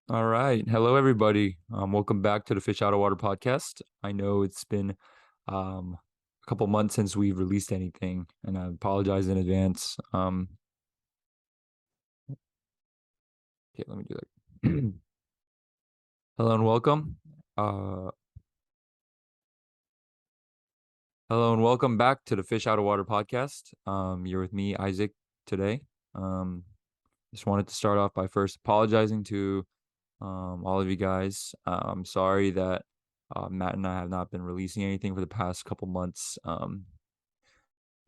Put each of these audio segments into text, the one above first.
All right. Hello, everybody. Welcome back to the Fish Out of Water podcast. I know it's been a couple months since we've released anything, and I apologize in advance. Okay, let me do that. Hello and welcome. Uh, Hello and welcome back to the Fish Out of Water podcast. You're with me, Isaac, today. Um, just wanted to start off by first apologizing to all of you guys. I'm sorry that Matt and I have not been releasing anything for the past couple months. I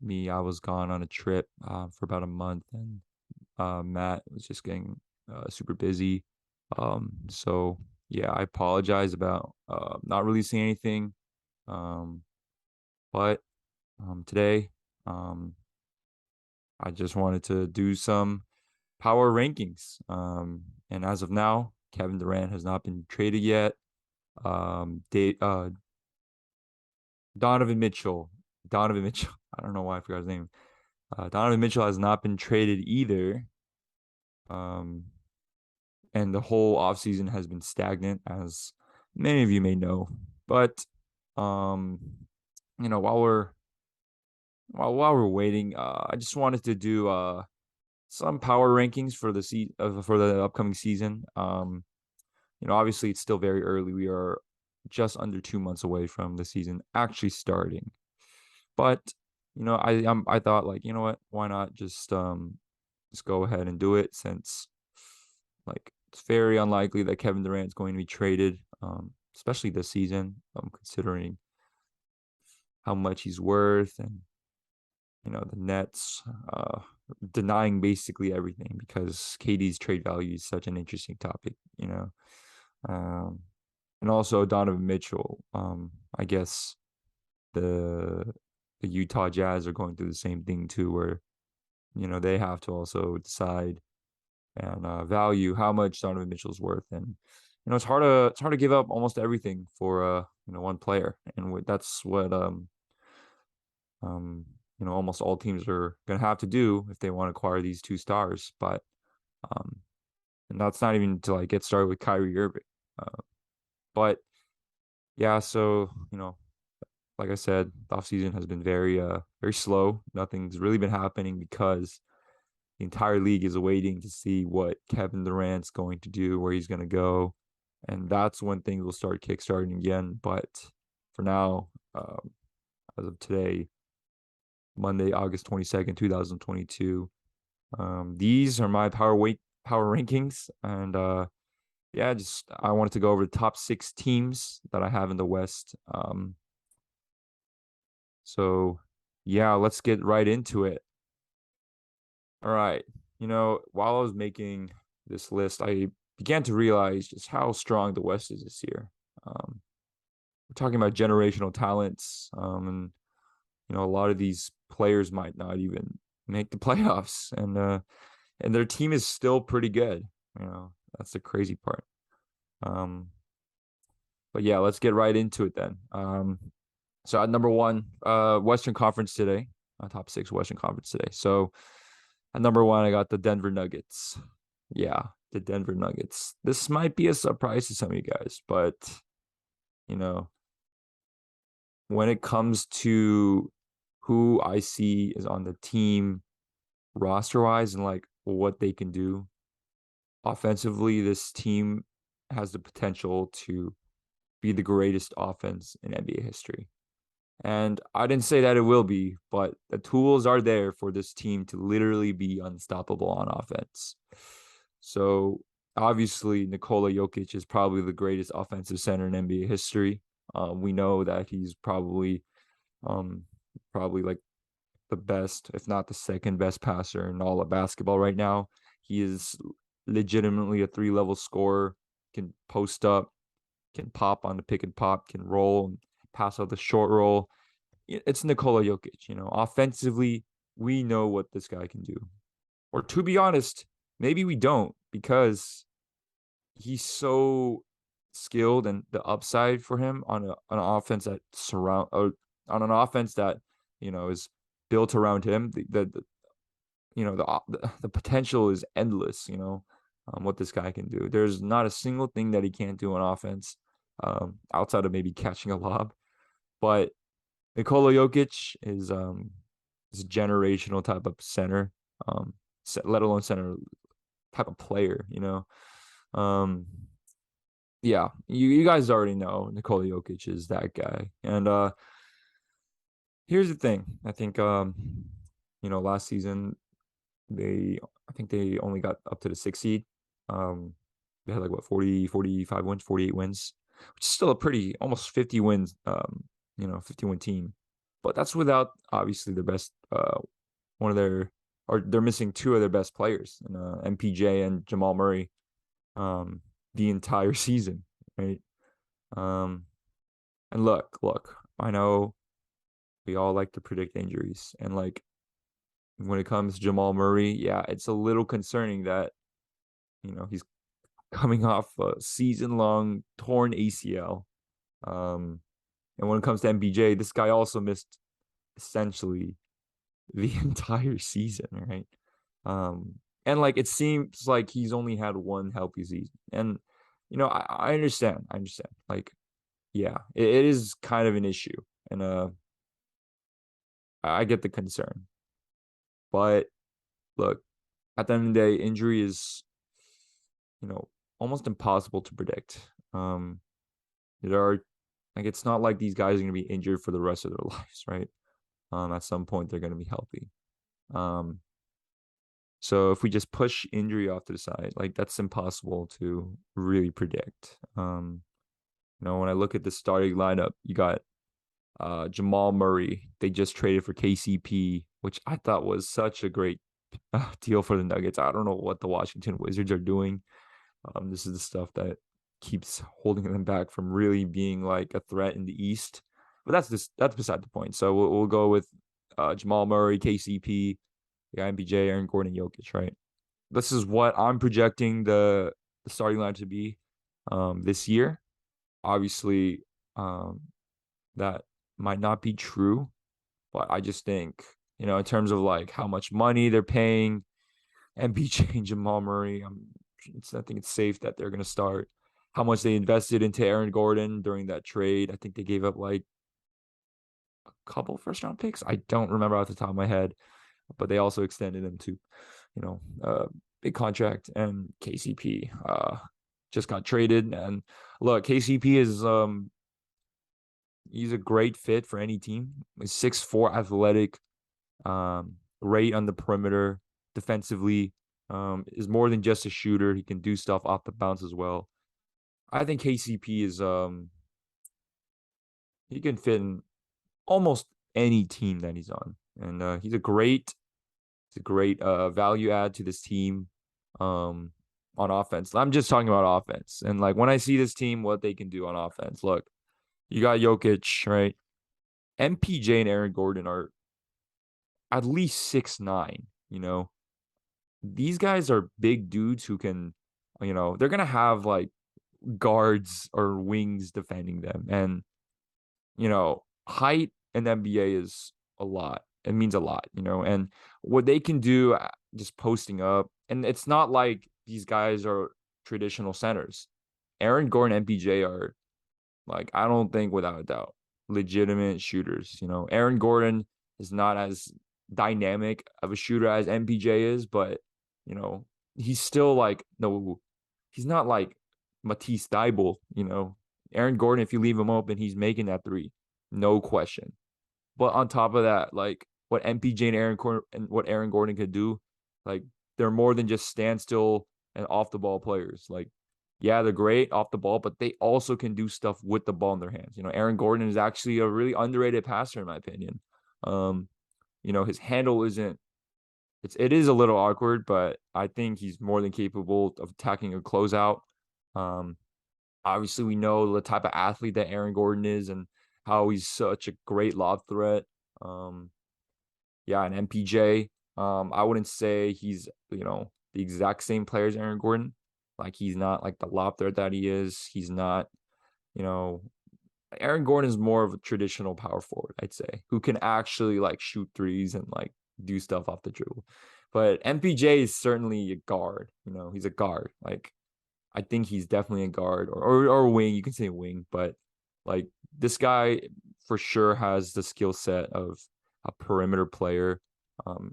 was gone on a trip for about a month, and Matt was just getting super busy. So yeah, I apologize about not releasing anything. Um, but today, um, I just wanted to do some power rankings. And as of now, Kevin Durant has not been traded yet. Donovan Mitchell, Donovan Mitchell. I don't know why I forgot his name. Donovan Mitchell has not been traded either. Um, and the whole offseason has been stagnant, as many of you may know. But um, while we're waiting, I just wanted to do some power rankings for for the upcoming season. Obviously it's still very early. We are just under 2 months away from the season actually starting. But I thought, like, you know what? Why not just go ahead and do it, since like it's very unlikely that Kevin Durant is going to be traded, especially this season, considering how much he's worth, and the Nets denying basically everything, because KD's trade value is such an interesting topic. Um, and also Donovan Mitchell. I guess the the Utah Jazz are going through the same thing too, where they have to also decide and value how much Donovan Mitchell's worth. And it's hard to give up almost everything for one player, and that's what um almost all teams are gonna have to do if they want to acquire these two stars. But um and that's not even to like get started with Kyrie Irving. But yeah, so like I said, the offseason has been very slow. Nothing's really been happening because the entire league is waiting to see what Kevin Durant's going to do, where he's going to go, and that's when things will start kickstarting again. But for now, as of today, Monday, August 22nd, 2022, these are my power rankings, and yeah, just I wanted to go over the top six teams that I have in the West. So yeah, let's get right into it. All right. While I was making this list, I began to realize just how strong the West is this year. We're talking about generational talents, and a lot of these players might not even make the playoffs, and their team is still pretty good. That's the crazy part. Um, but yeah, let's get right into it then. So at number one, Western Conference today, top six Western Conference today. So at number one, I got the Denver Nuggets. Yeah, the Denver Nuggets. This might be a surprise to some of you guys, but you know, when it comes to who I see is on the team roster wise and like what they can do offensively, this team has the potential to be the greatest offense in NBA history. And I didn't say that it will be, but the tools are there for this team to literally be unstoppable on offense. So obviously, Nikola Jokic is probably the greatest offensive center in NBA history. We know that he's um, probably like the best, if not the second best passer in all of basketball right now. He is legitimately a three-level scorer, can post up, can pop on the pick and pop, can roll and pass out the short roll. It's Nikola Jokic. Offensively, we know what this guy can do. Or to be honest, maybe we don't, because he's so skilled, and the upside for him on an offense that on an offense that is built around him. The potential is endless. what this guy can do. There's not a single thing that he can't do on offense, outside of maybe catching a lob. But Nikola Jokic is a generational type of center, let alone center type of player. Yeah, you guys already know Nikola Jokic is that guy. And here's the thing. I think last season I think they only got up to the 6th seed. They had like what 45 wins, 48 wins, which is still a pretty almost 50 wins 50-win team. But that's without obviously their best one of their or they're missing two of their best players, MPJ and Jamal Murray, the entire season, right? And look, I know we all like to predict injuries, and like when it comes to Jamal Murray, yeah, it's a little concerning that he's coming off a season-long torn ACL. And when it comes to MPJ, this guy also missed essentially the entire season, right? And like it seems like he's only had one healthy season. And I understand. Like, yeah, it is kind of an issue. And I get the concern. But look, at the end of the day, injury is, almost impossible to predict. There are like it's not like these guys are gonna be injured for the rest of their lives, right? At some point they're gonna be healthy. So if we just push injury off to the side, like that's impossible to really predict. When I look at the starting lineup, you got Jamal Murray. They just traded for KCP, which I thought was such a great deal for the Nuggets. I don't know what the Washington Wizards are doing. This is the stuff that keeps holding them back from really being like a threat in the East. But that's beside the point. So we'll go with Jamal Murray, KCP, MPJ, Aaron Gordon, Jokic, right? This is what I'm projecting the starting line to be this year. Obviously, that might not be true, but I just think, in terms of like how much money they're paying MPJ and Jamal Murray, I think it's safe that they're going to start. How much they invested into Aaron Gordon during that trade. I think they gave up like a couple first round picks. I don't remember off the top of my head, but they also extended him to, big contract. And KCP just got traded. And look, KCP is he's a great fit for any team. He's 6'4", athletic, great on the perimeter, defensively. Is more than just a shooter. He can do stuff off the bounce as well. I think KCP is he can fit in almost any team that he's on, and he's a great value add to this team on offense. I'm just talking about offense, and like when I see this team, what they can do on offense. Look, you got Jokic, right? MPJ and Aaron Gordon are at least 6'9". These guys are big dudes who can, they're gonna have like guards or wings defending them, and height in the NBA is a lot. It means a lot, and what they can do just posting up. And it's not like these guys are traditional centers. Aaron Gordon and MPJ are, like, I don't think without a doubt, legitimate shooters. Aaron Gordon is not as dynamic of a shooter as MPJ is, but he's still like no, he's not like Matisse Thybulle. Aaron Gordon, if you leave him open, he's making that three, no question. But on top of that, like what MPJ and Aaron Gordon could do, like they're more than just standstill and off the ball players. Like, yeah, they're great off the ball, but they also can do stuff with the ball in their hands. Aaron Gordon is actually a really underrated passer in my opinion. His handle it is a little awkward, but I think he's more than capable of attacking a closeout. Obviously we know the type of athlete that Aaron Gordon is and how he's such a great lob threat. Yeah, and MPJ, I wouldn't say he's, the exact same player as Aaron Gordon. Like, he's not like the lob threat that he is. He's not, Aaron Gordon is more of a traditional power forward, I'd say, who can actually like shoot threes and like do stuff off the dribble. But MPJ is certainly a guard. He's a guard. Like I think he's definitely a guard or a wing. You can say wing, but like this guy for sure has the skill set of a perimeter player.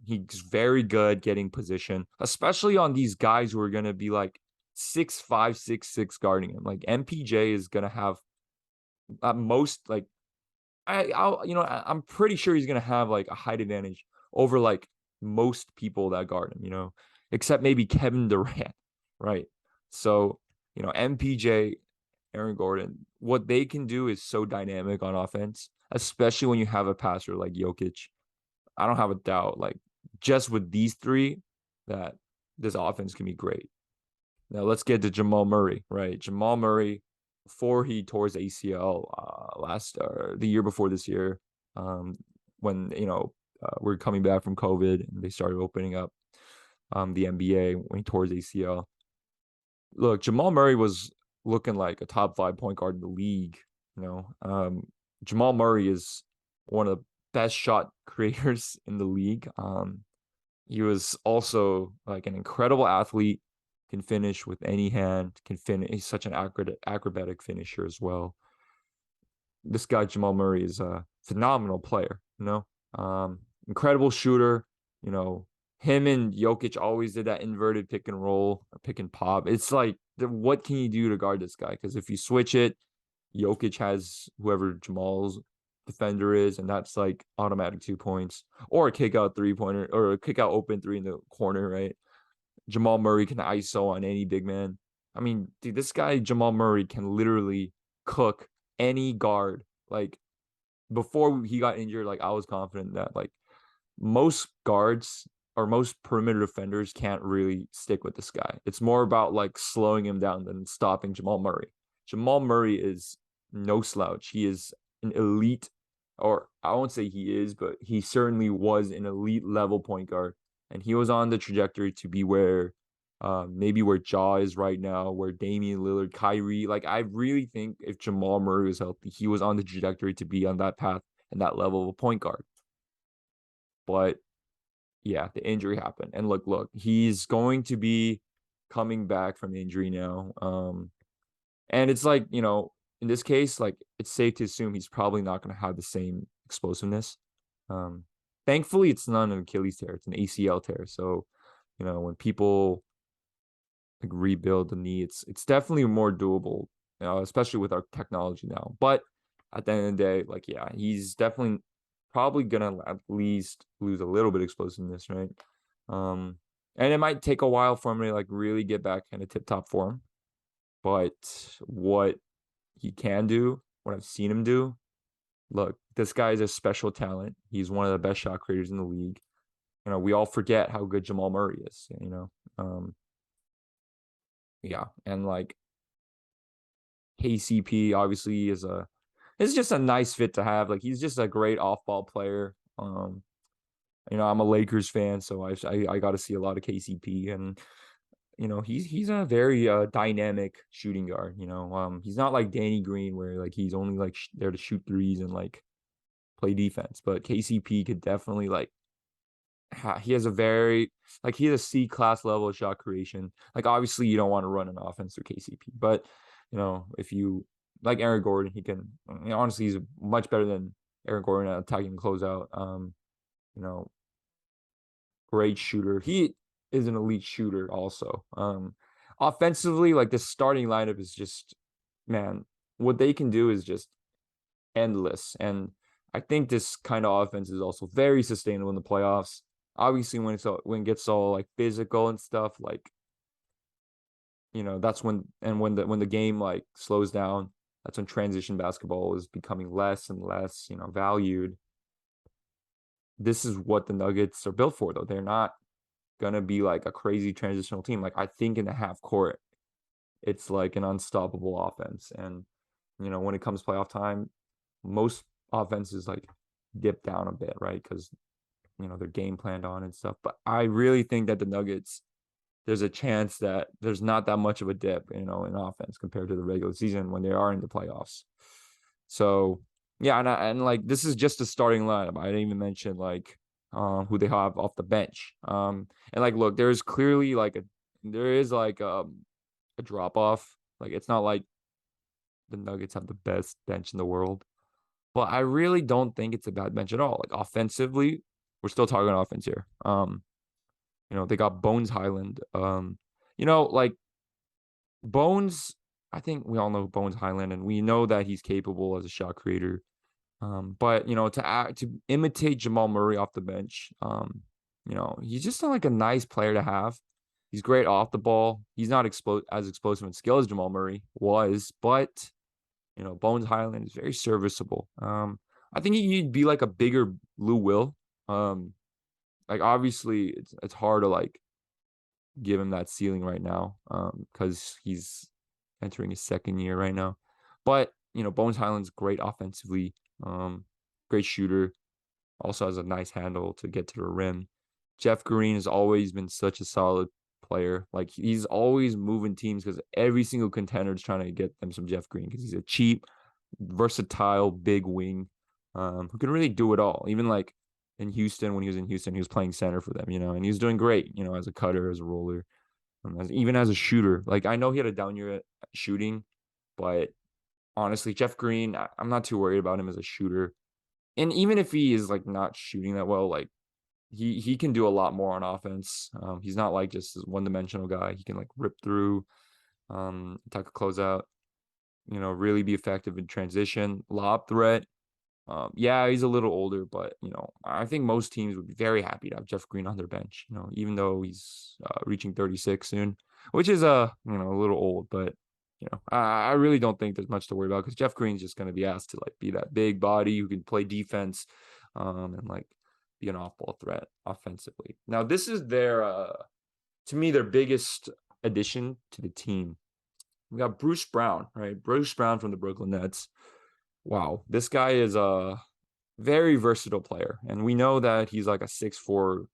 He's very good getting position, especially on these guys who are gonna be like 6'5", 6'6" guarding him. Like MPJ is gonna have at most like I'm pretty sure he's gonna have like a height advantage over like most people that guard him, except maybe Kevin Durant, right? So, MPJ, Aaron Gordon, what they can do is so dynamic on offense, especially when you have a passer like Jokic. I don't have a doubt, like just with these three, that this offense can be great. Now let's get to Jamal Murray, right? Jamal Murray, before he tore his ACL the year before this year, when we're coming back from COVID and they started opening up the NBA when he tore his ACL. Look, Jamal Murray was looking like a top 5 point guard in the league. Jamal Murray is one of the best shot creators in the league. He was also like an incredible athlete, can finish with any hand, can finish. He's such an acrobatic finisher as well. This guy, Jamal Murray, is a phenomenal player, incredible shooter, you know, him and Jokic always did that inverted pick and roll or pick and pop. It's like, what can you do to guard this guy? Because if you switch it, Jokic has whoever Jamal's defender is, and that's like automatic 2 points or a kick out 3-pointer or a kick out open three in the corner, right? Jamal Murray can ISO on any big man. I mean, dude, this guy, Jamal Murray, can literally cook any guard. Like, before he got injured, like, I was confident that, like, most guards or most perimeter defenders can't really stick with this guy. It's more about, like, slowing him down than stopping Jamal Murray. Jamal Murray is no slouch. He is an elite, or I won't say he is, but he certainly was an elite level point guard. And he was on the trajectory to be where maybe where Ja is right now, where Damian Lillard, Kyrie. Like, I really think if Jamal Murray was healthy, he was on the trajectory to be on that path and that level of a point guard. But yeah, the injury happened. And look, he's going to be coming back from injury now. And it's like, in this case, like, it's safe to assume he's probably not going to have the same explosiveness. Thankfully, it's not an Achilles tear; it's an ACL tear. So, when people like rebuild the knee, it's definitely more doable, especially with our technology now. But at the end of the day, like, yeah, he's definitely probably gonna at least lose a little bit of explosiveness, right? And it might take a while for him to like really get back into tip-top form. But what he can do, what I've seen him do, look, this guy is a special talent. He's one of the best shot creators in the league. We all forget how good Jamal Murray is, yeah, and like KCP obviously is just a nice fit to have. Like, he's just a great off-ball player. I'm a Lakers fan, so I got to see a lot of KCP, and he's a very dynamic shooting guard. He's not like Danny Green where like he's only like there to shoot threes and like play defense, but KCP could definitely like he has a C class level of shot creation. Like, obviously you don't want to run an offense through KCP, but if you like Aaron Gordon, he can, honestly, he's much better than Aaron Gordon at attacking closeout. Great shooter. He is an elite shooter also. Offensively, like, the starting lineup is just, man, what they can do is just endless. And I think this kind of offense is also very sustainable in the playoffs. Obviously, when it gets all like physical and stuff, like, that's when the game like slows down, that's when transition basketball is becoming less and less, valued. This is what the Nuggets are built for, though. They're not gonna be like a crazy transitional team. Like, I think in the half court, it's like an unstoppable offense. And when it comes playoff time, most offenses like dip down a bit, right? Because they're game planned on and stuff. But I really think that the Nuggets, there's a chance that there's not that much of a dip, in offense compared to the regular season when they are in the playoffs. So yeah, and like, this is just a starting lineup. I didn't even mention like who they have off the bench. And like, look, there is like a drop off. Like, it's not like the Nuggets have the best bench in the world, but I really don't think it's a bad bench at all. Like offensively, we're still talking offense here. They got Bones Highland. Like Bones, I think we all know Bones Highland, and we know that he's capable as a shot creator. But to imitate Jamal Murray off the bench, he's just like a nice player to have. He's great off the ball. He's not as explosive in skill as Jamal Murray was, but Bones Highland is very serviceable. I think he'd be like a bigger Lou Will. Like obviously it's hard to like give him that ceiling right now, because he's entering his second year right now. But Bones Highland's great offensively, great shooter, also has a nice handle to get to the rim. Jeff Green has always been such a solid player. Like he's always moving teams because every single contender is trying to get them some Jeff Green because he's a cheap, versatile, big wing, who can really do it all. Even like in Houston, when he was in Houston, he was playing center for them, and he was doing great, as a cutter, as a roller, even as a shooter. Like I know he had a down year at shooting, but honestly, Jeff Green, I'm not too worried about him as a shooter. And even if he is like not shooting that well, like he can do a lot more on offense. He's not like just this one-dimensional guy. He can like rip through, attack a closeout, really be effective in transition, lob threat. Yeah, he's a little older, but I think most teams would be very happy to have Jeff Green on their bench. Even though he's reaching 36 soon, which is a little old, but I really don't think there's much to worry about because Jeff Green's just going to be asked to like be that big body who can play defense, and like be an off-ball threat offensively. Now, this is to me, their biggest addition to the team. We got Bruce Brown, right? Bruce Brown from the Brooklyn Nets. Wow, this guy is a very versatile player, and we know that he's like a 6'4"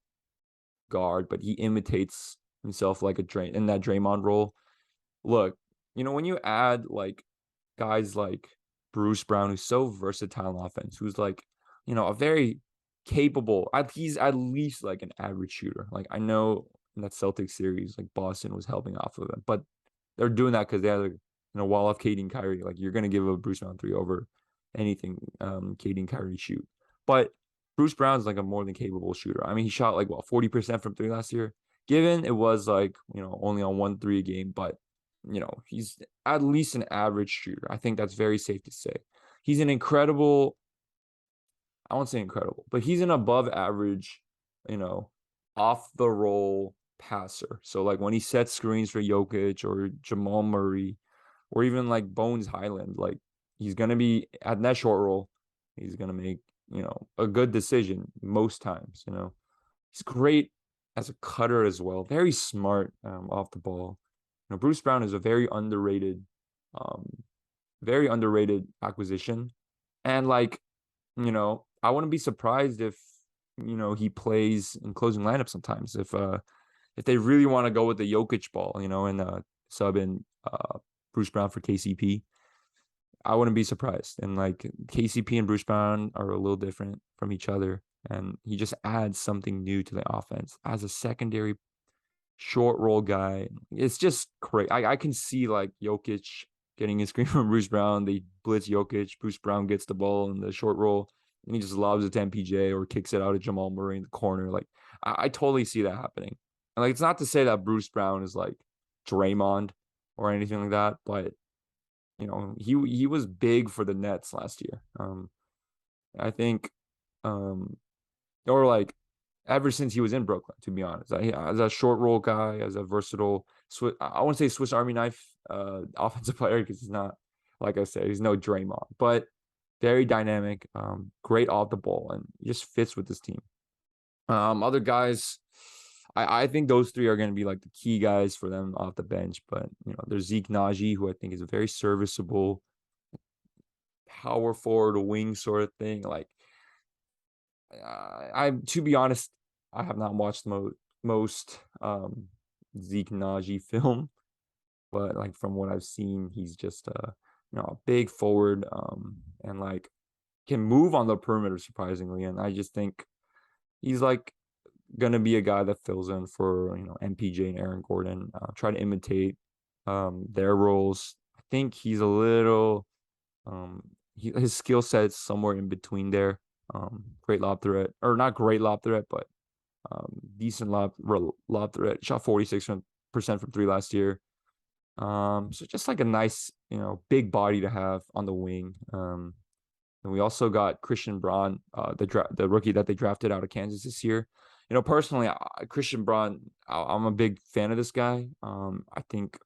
guard, but he imitates himself like in that Draymond role. Look, when you add like guys like Bruce Brown, who's so versatile on offense, who's like, a very capable, he's at least like an average shooter. Like I know in that Celtics series, like Boston was helping off of him, but they're doing that because they had wall off KD and Kyrie. Like you're gonna give a Bruce Brown three over anything KD and Kyrie shoot. But Bruce Brown's like a more than capable shooter. I mean, he shot like 40% from three last year. Given it was like, only on 1-3 a game, but he's at least an average shooter. I think that's very safe to say. He's an incredible, I won't say incredible, but he's an above average, off the roll passer. So like when he sets screens for Jokic or Jamal Murray or even like Bones Highland, like he's going to be at that short roll. He's going to make, a good decision most times, He's great as a cutter as well. Very smart off the ball. Bruce Brown is a um, very underrated acquisition. And like, I wouldn't be surprised if, he plays in closing lineup sometimes. If they really want to go with the Jokic ball, and sub in Bruce Brown for KCP, I wouldn't be surprised. And like KCP and Bruce Brown are a little different from each other. And he just adds something new to the offense as a secondary short roll guy. It's just great. I can see like Jokic getting a screen from Bruce Brown. They blitz Jokic. Bruce Brown gets the ball in the short roll and he just lobs it to MPJ or kicks it out of Jamal Murray in the corner. Like I totally see that happening. And like it's not to say that Bruce Brown is like Draymond or anything like that, but he was big for the Nets last year. I think, or like ever since he was in Brooklyn, to be honest, as a short roll guy, as a versatile, I won't say Swiss Army knife offensive player because he's not, like I said, he's no Draymond, but very dynamic, great off the ball, and he just fits with this team. Other guys, I think those three are going to be like the key guys for them off the bench. But there's Zeke Naji, who I think is a very serviceable power forward, wing sort of thing. Like to be honest, I have not watched most Zeke Naji film, but like from what I've seen, he's just a big forward, and like can move on the perimeter surprisingly. And I just think he's like gonna be a guy that fills in for MPJ and Aaron Gordon. Try to imitate their roles. I think he's a little um his skill set's somewhere in between there. Great lob threat, or not great lob threat, but decent lob threat. Shot 46% from three last year. So just like a nice, big body to have on the wing. And we also got Christian Braun, the rookie that they drafted out of Kansas this year. Personally, Christian Braun, I'm a big fan of this guy. I think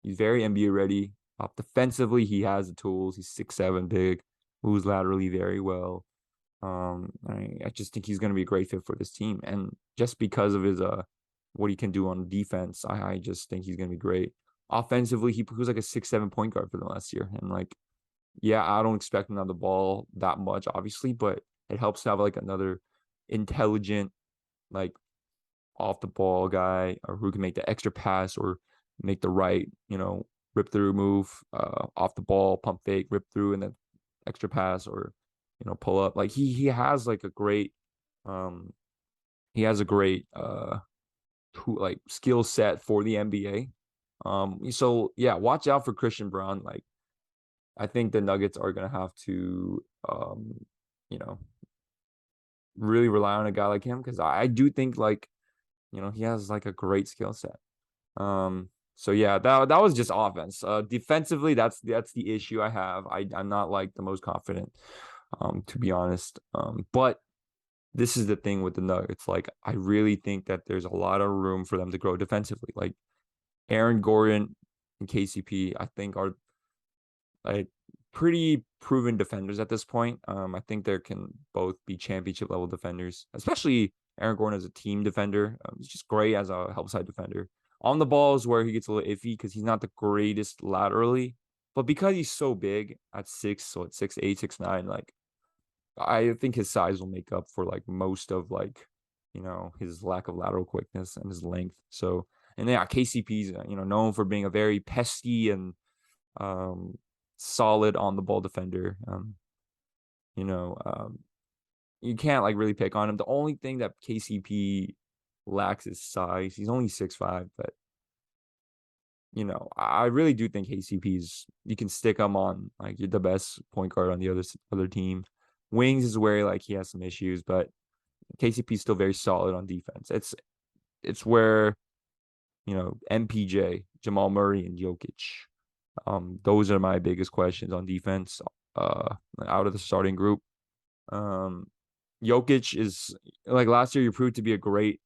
he's very NBA ready. Defensively, he has the tools. He's 6'7", big, moves laterally very well. I just think he's going to be a great fit for this team, and just because of his what he can do on defense, I just think he's going to be great. Offensively, he was like a 6'7" point guard for them last year, and like, yeah, I don't expect him to have the ball that much, obviously, but it helps to have like another intelligent, like off the ball guy, or who can make the extra pass or make the right, rip through move, off the ball, pump fake, rip through, and then extra pass, or pull up. Like he has like a great um he has a great like skill set for the NBA. So yeah, watch out for Christian Braun. Like, I think the Nuggets are gonna have to you know really rely on a guy like him, because I do think, like, he has like a great skill set. So yeah, that was just offense. Defensively, that's the issue I have. I'm not like the most confident, to be honest. But this is the thing with the Nuggets. Like, I really think that there's a lot of room for them to grow defensively. Like, Aaron Gordon and KCP, I think, are like pretty proven defenders at this point. I think they can both be championship level defenders, especially Aaron Gordon as a team defender. He's just great as a help side defender. On the ball is where he gets a little iffy because he's not the greatest laterally, but because he's so big at 6, so at 6'8", 6'9", like, I think his size will make up for like most of, like, his lack of lateral quickness and his length. So, and yeah, KCP's known for being a very pesky and um solid on the ball defender. You know, you can't like really pick on him. The only thing that KCP lacks is size. He's only 6'5", but I really do think KCP's, you can stick him on, like, you're the best point guard on the other team. Wings is where like he has some issues, but KCP is still very solid on defense. It's where MPJ, Jamal Murray, and Jokic. Those are my biggest questions on defense. Out of the starting group. Um, Jokic is, like, last year, you proved to be a great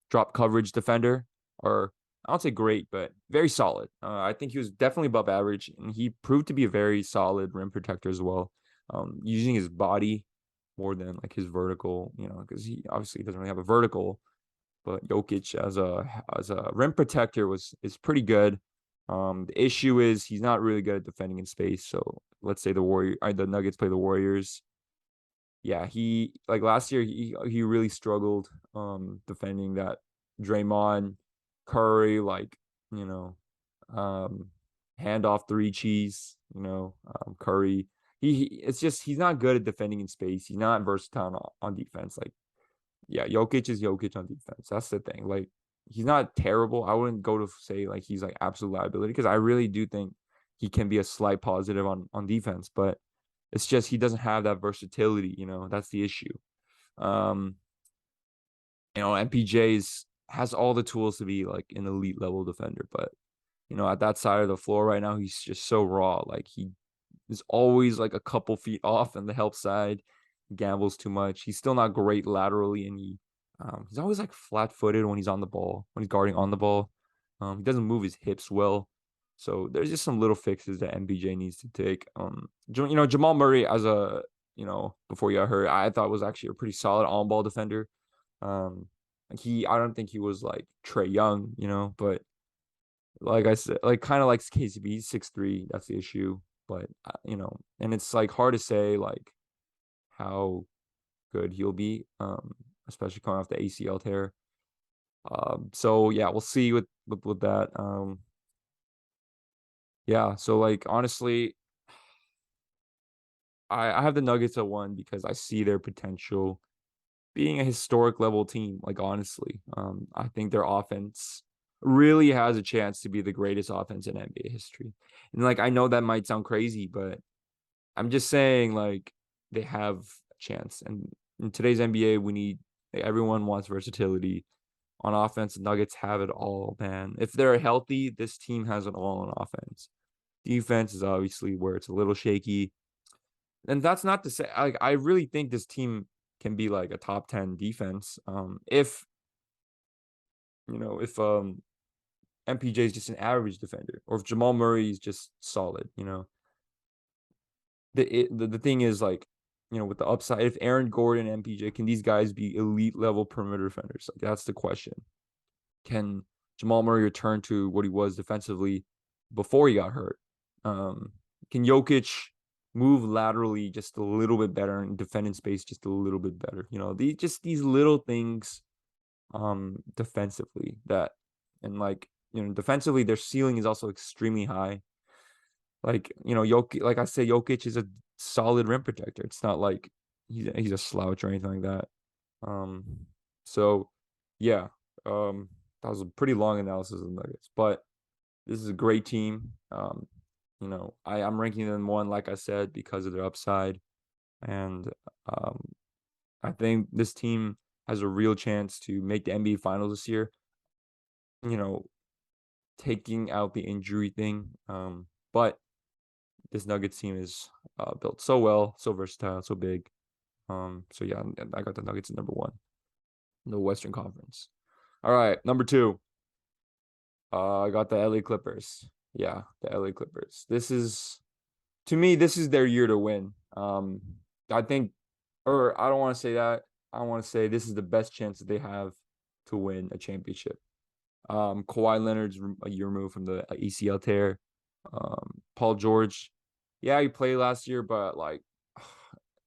drop coverage defender, or I don't say great, but very solid. I think he was definitely above average, and he proved to be a very solid rim protector as well. Using his body more than like his vertical, because he obviously doesn't really have a vertical. But Jokic as a rim protector is pretty good. The issue is he's not really good at defending in space. So let's say the Nuggets play the Warriors. Yeah, he, like, last year, he really struggled defending that Draymond, Curry, like, you know um handoff three cheese, Curry. It's just he's not good at defending in space. He's not versatile on defense. Like, yeah, Jokic is Jokic on defense. That's the thing. Like, he's not terrible. I wouldn't go to say like he's like absolute liability, because I really do think he can be a slight positive on defense, but it's just he doesn't have that versatility. That's the issue. Um, MPJ has all the tools to be like an elite level defender, but at that side of the floor right now, he's just so raw. Like, he is always like a couple feet off on the help side. He gambles too much. He's still not great laterally, and he's always like flat footed when he's on the ball, when he's guarding on the ball. He doesn't move his hips well. So there's just some little fixes that MPJ needs to take. Jamal Murray, as a, before you got hurt, I thought was actually a pretty solid on ball defender. I don't think he was like Trae Young, but like I said, like, kind of like KCB, he's 6'3". That's the issue. But and it's like hard to say like how good he'll be, especially coming off the ACL tear. So yeah, we'll see with that. Yeah. So, like, honestly, I have the Nuggets at 1 because I see their potential being a historic level team. Like honestly, I think their offense really has a chance to be the greatest offense in NBA history. And like I know that might sound crazy, but I'm just saying like they have a chance. And in today's NBA, we need like, everyone wants versatility. On offense, the Nuggets have it all, man. If they're healthy, this team has it all on offense. Defense is obviously where it's a little shaky. And that's not to say like I really think this team can be like a top 10 defense. If if MPJ is just an average defender, or if Jamal Murray is just solid, the thing is like, with the upside, if Aaron Gordon and MPJ, can these guys be elite level perimeter defenders? Like that's the question. Can Jamal Murray return to what he was defensively before he got hurt? Can Jokic move laterally just a little bit better and defend in space just a little bit better? These little things defensively that, and like, defensively their ceiling is also extremely high. Like, Jokic, like I said, Jokic is a solid rim protector. It's not like he's a slouch or anything like that. Um, so yeah, that was a pretty long analysis of the Nuggets, but this is a great team. I'm ranking them one, like I said, because of their upside, and um, I think this team has a real chance to make the NBA Finals this year. You know, taking out the injury thing, but this Nuggets team is built so well, so versatile, so big. So yeah, I got the Nuggets at number one in the Western Conference. All right, number two. I got the LA Clippers. Yeah, the LA Clippers. To me, this is their year to win. I think, or I don't want to say that. I want to say this is the best chance that they have to win a championship. Kawhi Leonard's a year removed from the ACL tear. Paul George, yeah, he played last year, but like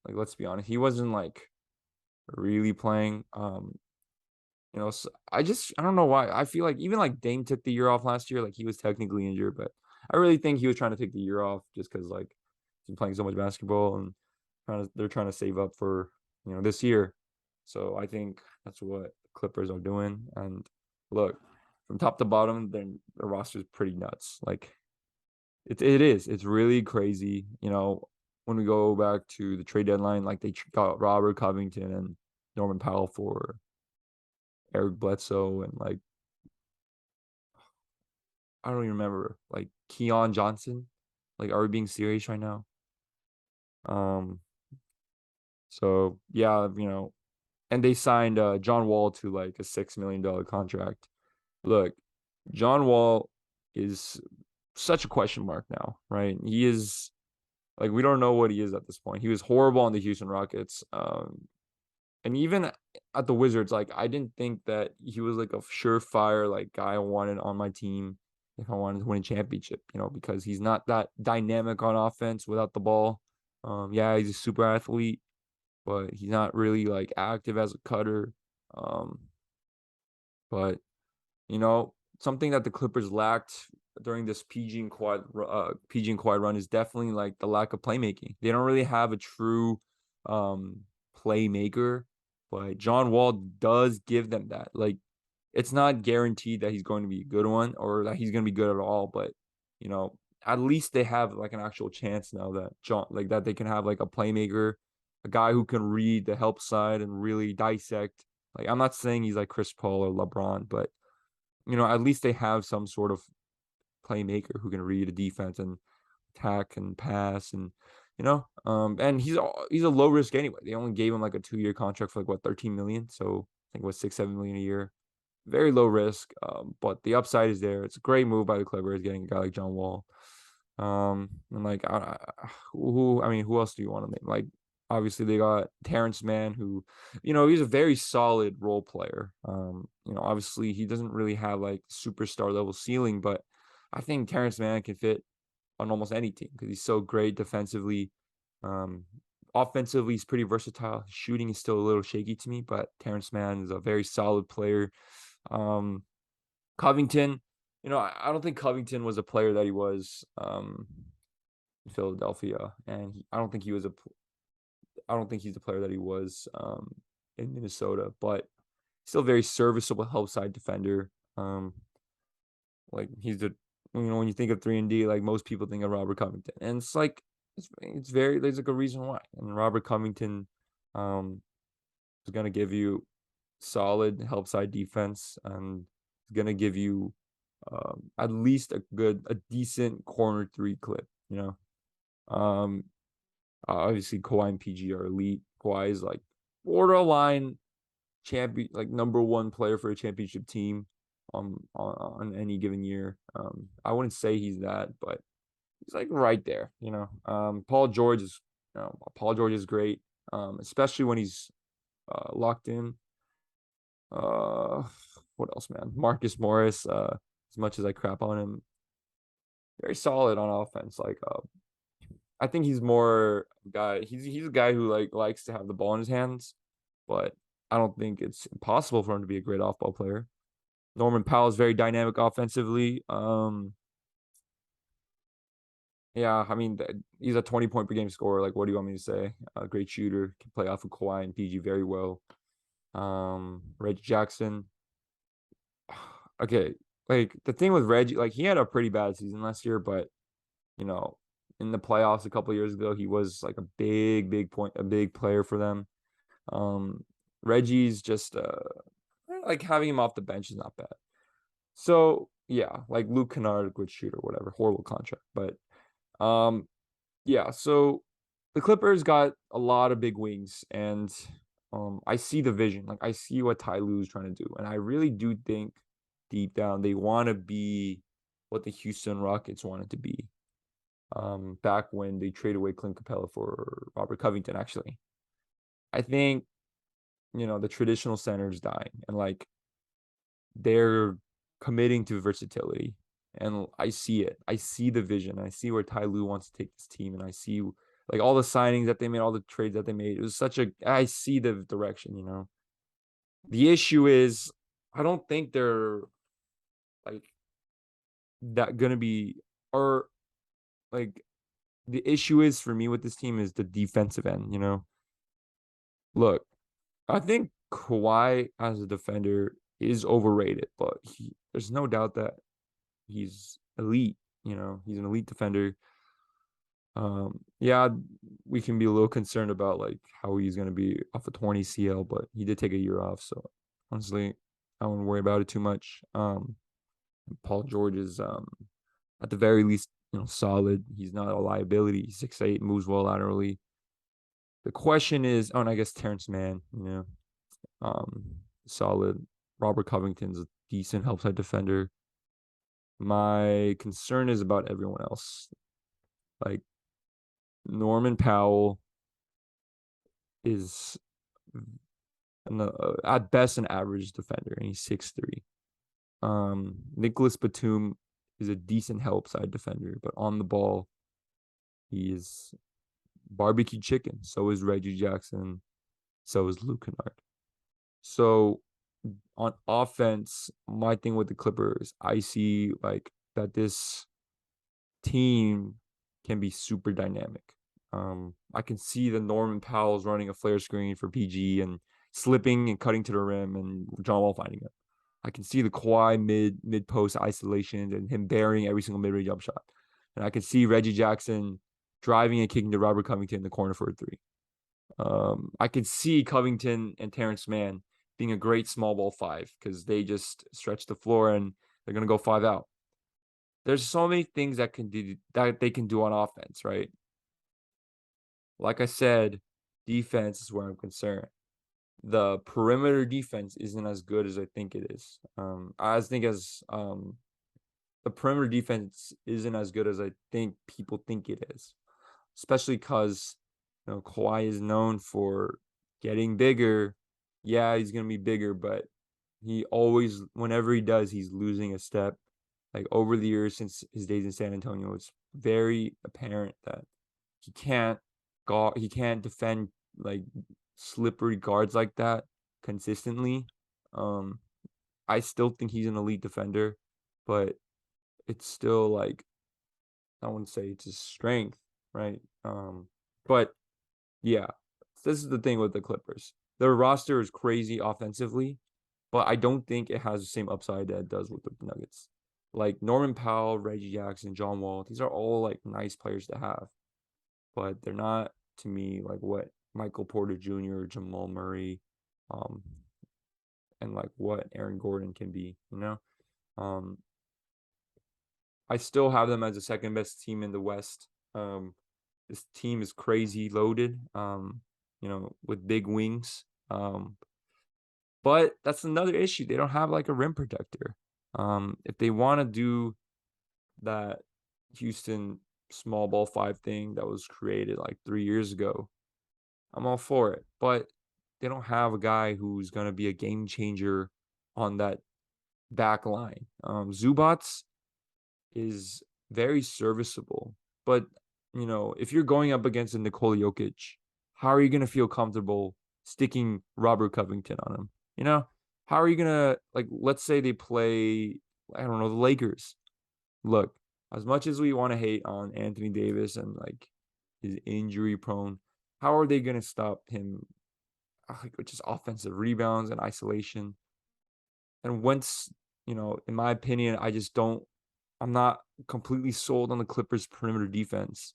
let's be honest, he wasn't like really playing. So I don't know why. I feel like even like Dame took the year off last year, like he was technically injured, but I really think he was trying to take the year off just because like he's been playing so much basketball and they're trying to save up for this year. So I think that's what the Clippers are doing. And look, from top to bottom, then the roster is pretty nuts. Like it is. It's really crazy. When we go back to the trade deadline, like they got Robert Covington and Norman Powell for Eric Bledsoe and like I don't even remember like Keon Johnson. Like, are we being serious right now? Um. So yeah, and they signed John Wall to like a $6 million contract. Look, John Wall is such a question mark now, right? He is like we don't know what he is at this point. He was horrible on the Houston Rockets. And even at the Wizards, like I didn't think that he was like a surefire like guy I wanted on my team if I wanted to win a championship, because he's not that dynamic on offense without the ball. Yeah, he's a super athlete, but he's not really like active as a cutter. Um, but something that the Clippers lacked during this PG and Quad run is definitely like the lack of playmaking. They don't really have a true playmaker, but John Wall does give them that. Like, it's not guaranteed that he's going to be a good one or that he's going to be good at all, but at least they have like an actual chance now that that they can have like a playmaker, a guy who can read the help side and really dissect. Like, I'm not saying he's like Chris Paul or LeBron, but at least they have some sort of playmaker who can read a defense and attack and pass and he's a low risk anyway. They only gave him like a 2-year contract for like what 13 million, so I think it was 6-7 million a year. Very low risk, but the upside is there. It's a great move by the Clippers getting a guy like John Wall. And like who else do you want to name? Like obviously they got Terrence Mann, who he's a very solid role player. Obviously he doesn't really have like superstar level ceiling, but I think Terrence Mann can fit on almost any team because he's so great defensively. Um, Offensively, he's pretty versatile. His shooting is still a little shaky to me, but Terrence Mann is a very solid player. Covington, I don't think Covington was a player that he was in Philadelphia, and I don't think he's the player that he was in Minnesota, but still very serviceable help side defender. Like he's the when you think of 3 and D, like most people think of Robert Covington, and it's like it's very there's like a reason why. And Robert Covington, is gonna give you solid help side defense, and is gonna give you at least a decent corner three clip. Obviously Kawhi and PG are elite. Kawhi is like borderline champion, like number one player for a championship team on any given year. I wouldn't say he's that, but he's like right there. Paul George is great, especially when he's locked in. What else, man? Marcus Morris. As much as I crap on him, very solid on offense. Like, I think he's more guy. He's a guy who likes to have the ball in his hands, but I don't think it's impossible for him to be a great off-ball player. Norman Powell is very dynamic offensively. Yeah, I mean, he's a 20-point per game scorer. Like, what do you want me to say? A great shooter, can play off of Kawhi and PG very well. Reggie Jackson. Okay, like the thing with Reggie, like he had a pretty bad season last year, but in the playoffs a couple of years ago, he was like a big player for them. Reggie's just like having him off the bench is not bad. So yeah, like Luke Kennard, good shooter, whatever, horrible contract, but yeah. So the Clippers got a lot of big wings, and I see the vision. Like I see what Ty Lue is trying to do, and I really do think deep down they want to be what the Houston Rockets wanted to be. Back when they traded away Clint Capella for Robert Covington, actually. I think, the traditional center is dying, and like they're committing to versatility. And I see it. I see the vision. I see where Ty Lue wants to take this team, and I see like all the signings that they made, all the trades that they made. It was I see the direction. The issue is I don't think they're like that gonna be or like the issue is for me with this team is the defensive end. Look, I think Kawhi as a defender is overrated, but there's no doubt that he's elite. He's an elite defender. Yeah, we can be a little concerned about like how he's gonna be off a 20 CL, but he did take a year off, so honestly, I wouldn't worry about it too much. Paul George is at the very least, solid. He's not a liability. He's 6'8", moves well laterally. The question is, and I guess Terrence Mann, solid. Robert Covington's a decent help side defender. My concern is about everyone else. Like Norman Powell is at best an average defender, and he's 6'3". Nicholas Batum is a decent help side defender, but on the ball, he is barbecue chicken. So is Reggie Jackson. So is Luke Kennard. So on offense, my thing with the Clippers, I see like that this team can be super dynamic. I can see the Norman Powell's running a flare screen for PG and slipping and cutting to the rim, and John Wall finding it. I can see the Kawhi mid post isolation and him burying every single mid range jump shot. And I can see Reggie Jackson driving and kicking to Robert Covington in the corner for a three. I could see Covington and Terrence Mann being a great small ball five because they just stretch the floor and they're gonna go 5 out. There's so many things that they can do on offense, right? Like I said, defense is where I'm concerned. The perimeter defense isn't as good as I think it is. I think as the perimeter defense isn't as good as I think people think it is, especially because Kawhi is known for getting bigger. Yeah, he's gonna be bigger, but he always, whenever he does, he's losing a step. Like over the years since his days in San Antonio, it's very apparent that he can't defend like slippery guards like that consistently. I still think he's an elite defender, but it's still like I wouldn't say it's his strength, right? But yeah, this is the thing with the Clippers. Their roster is crazy offensively, but I don't think it has the same upside that it does with the Nuggets. Like Norman Powell, Reggie Jackson, John Wall, these are all like nice players to have, but they're not to me like what Michael Porter Jr., Jamal Murray, um, and like what Aaron Gordon can be, you know? Um, I still have them as the second best team in the West. This team is crazy loaded, with big wings. But that's another issue. They don't have like a rim protector. If they want to do that Houston small ball five thing that was created like 3 years ago, I'm all for it. But they don't have a guy who's going to be a game changer on that back line. Zubats is very serviceable, but if you're going up against a Nikola Jokic, how are you going to feel comfortable sticking Robert Covington on him? How are you going to, like, let's say they play, I don't know, the Lakers. Look, as much as we want to hate on Anthony Davis and like his injury prone, how are they going to stop him like with just offensive rebounds and isolation? And once, in my opinion, I'm not completely sold on the Clippers perimeter defense.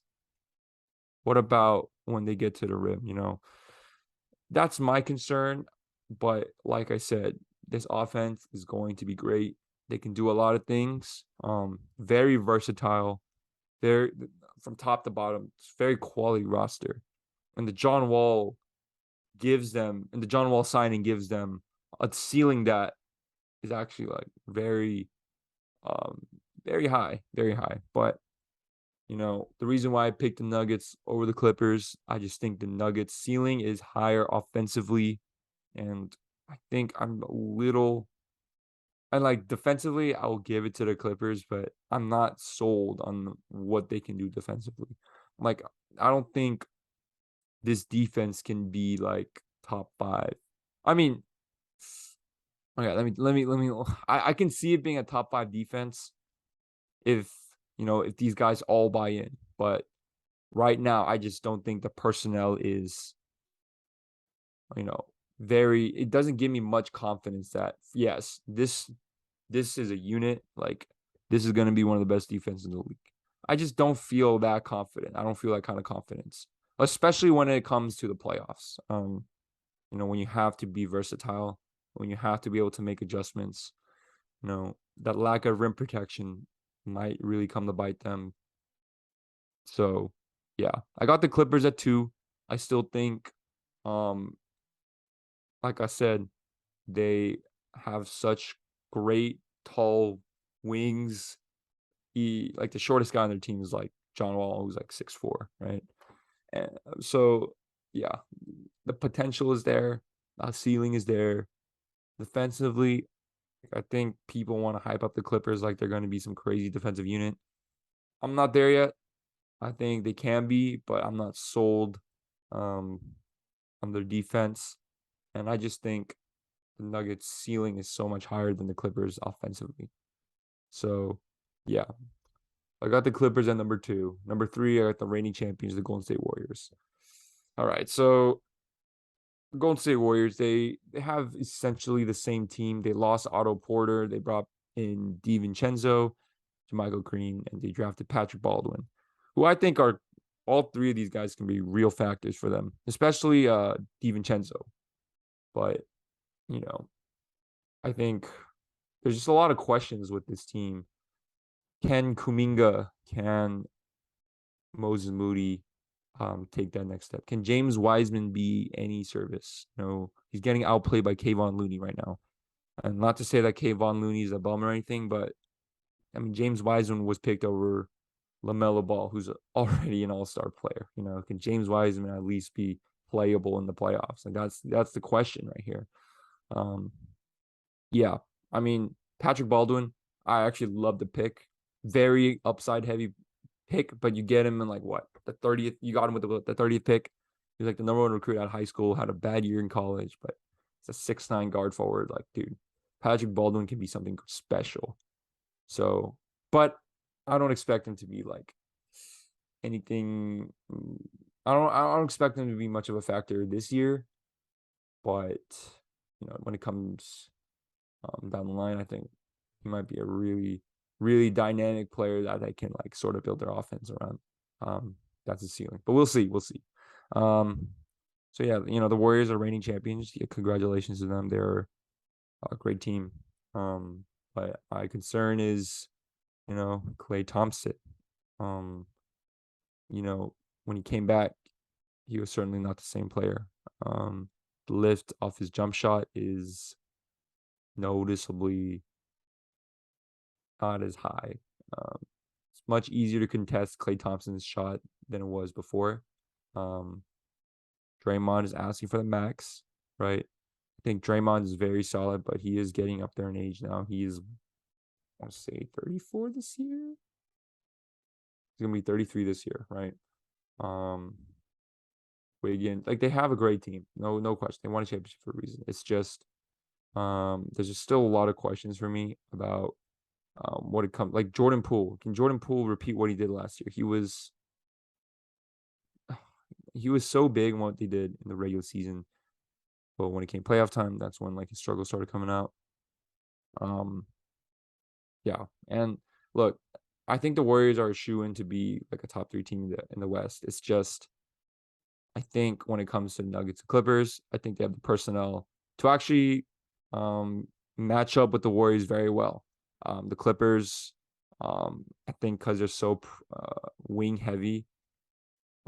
What about when they get to the rim? That's my concern. But like I said, this offense is going to be great. They can do a lot of things. Very versatile. They're from top to bottom. It's very quality roster. And the John Wall signing gives them a ceiling that is actually like very, very high, very high. But the reason why I picked the Nuggets over the Clippers, I just think the Nuggets ceiling is higher offensively. And I think I'm a little, and like defensively, I'll give it to the Clippers, but I'm not sold on what they can do defensively. Like, I don't think this defense can be like top five. I mean, okay, let me. I can see it being a top five defense if if these guys all buy in, but right now I just don't think the personnel is very. It doesn't give me much confidence that yes, this is a unit, like this is going to be one of the best defenses in the league. I just don't feel that confident. I don't feel that kind of confidence, especially when it comes to the playoffs. When you have to be versatile, when you have to be able to make adjustments, that lack of rim protection might really come to bite them. So, yeah, I got the Clippers at 2. I still think, like I said, they have such great tall wings. Like the shortest guy on their team is like John Wall, who's like 6'4", right? And so, yeah, the potential is there. The ceiling is there. Defensively, I think people want to hype up the Clippers like they're going to be some crazy defensive unit. I'm not there yet. I think they can be, but I'm not sold on their defense. And I just think the Nuggets ceiling is so much higher than the Clippers offensively. So, yeah. I got the Clippers at number 2. Number 3, I got the reigning champions, the Golden State Warriors. All right, so Golden State Warriors, they have essentially the same team. They lost Otto Porter. They brought in DiVincenzo, JaMychal Green, and they drafted Patrick Baldwin, who I think are all three of these guys can be real factors for them, especially DiVincenzo. But, I think there's just a lot of questions with this team. Can Kuminga, can Moses Moody take that next step? Can James Wiseman be any service? He's getting outplayed by Kayvon Looney right now. And not to say that Kayvon Looney is a bum or anything, but I mean, James Wiseman was picked over LaMelo Ball, who's already an all-star player. Can James Wiseman at least be playable in the playoffs? Like that's the question right here. Yeah, I mean, Patrick Baldwin, I actually love the pick. Very upside heavy pick, but you get him in like what, the 30th? You got him with the 30th pick. He's like the number 1 recruit out of high school, had a bad year in college, but it's a 6'9" guard forward. Like, dude, Patrick Baldwin can be something special. So, but I don't expect him to be like anything. I don't expect him to be much of a factor this year. but when it comes down the line, I think he might be a really, really dynamic player that they can like sort of build their offense around. That's his ceiling, but we'll see. We'll see. Um, so yeah, the Warriors are reigning champions. Yeah, congratulations to them. They're a great team. But my concern is, Klay Thompson. Um, when he came back, he was certainly not the same player. The lift off his jump shot is noticeably not as high. It's much easier to contest Klay Thompson's shot than it was before. Um, Draymond is asking for the max, right? I think Draymond is very solid, but he is getting up there in age now. He is, I want to say, 34 this year. He's gonna be 33 this year, right? Um, Wiggins, like they have a great team, no question. They won a championship for a reason. It's just, there's just still a lot of questions for me about what it comes like Jordan Poole. Can Jordan Poole repeat what he did last year? He was so big in what they did in the regular season, but when it came playoff time, that's when like his struggles started coming out. Um, yeah, and look, I think the Warriors are a shoe-in to be like a top 3 team in the West. It's just, I think when it comes to Nuggets and Clippers, I think they have the personnel to actually match up with the Warriors very well. The Clippers, I think because they're so wing heavy,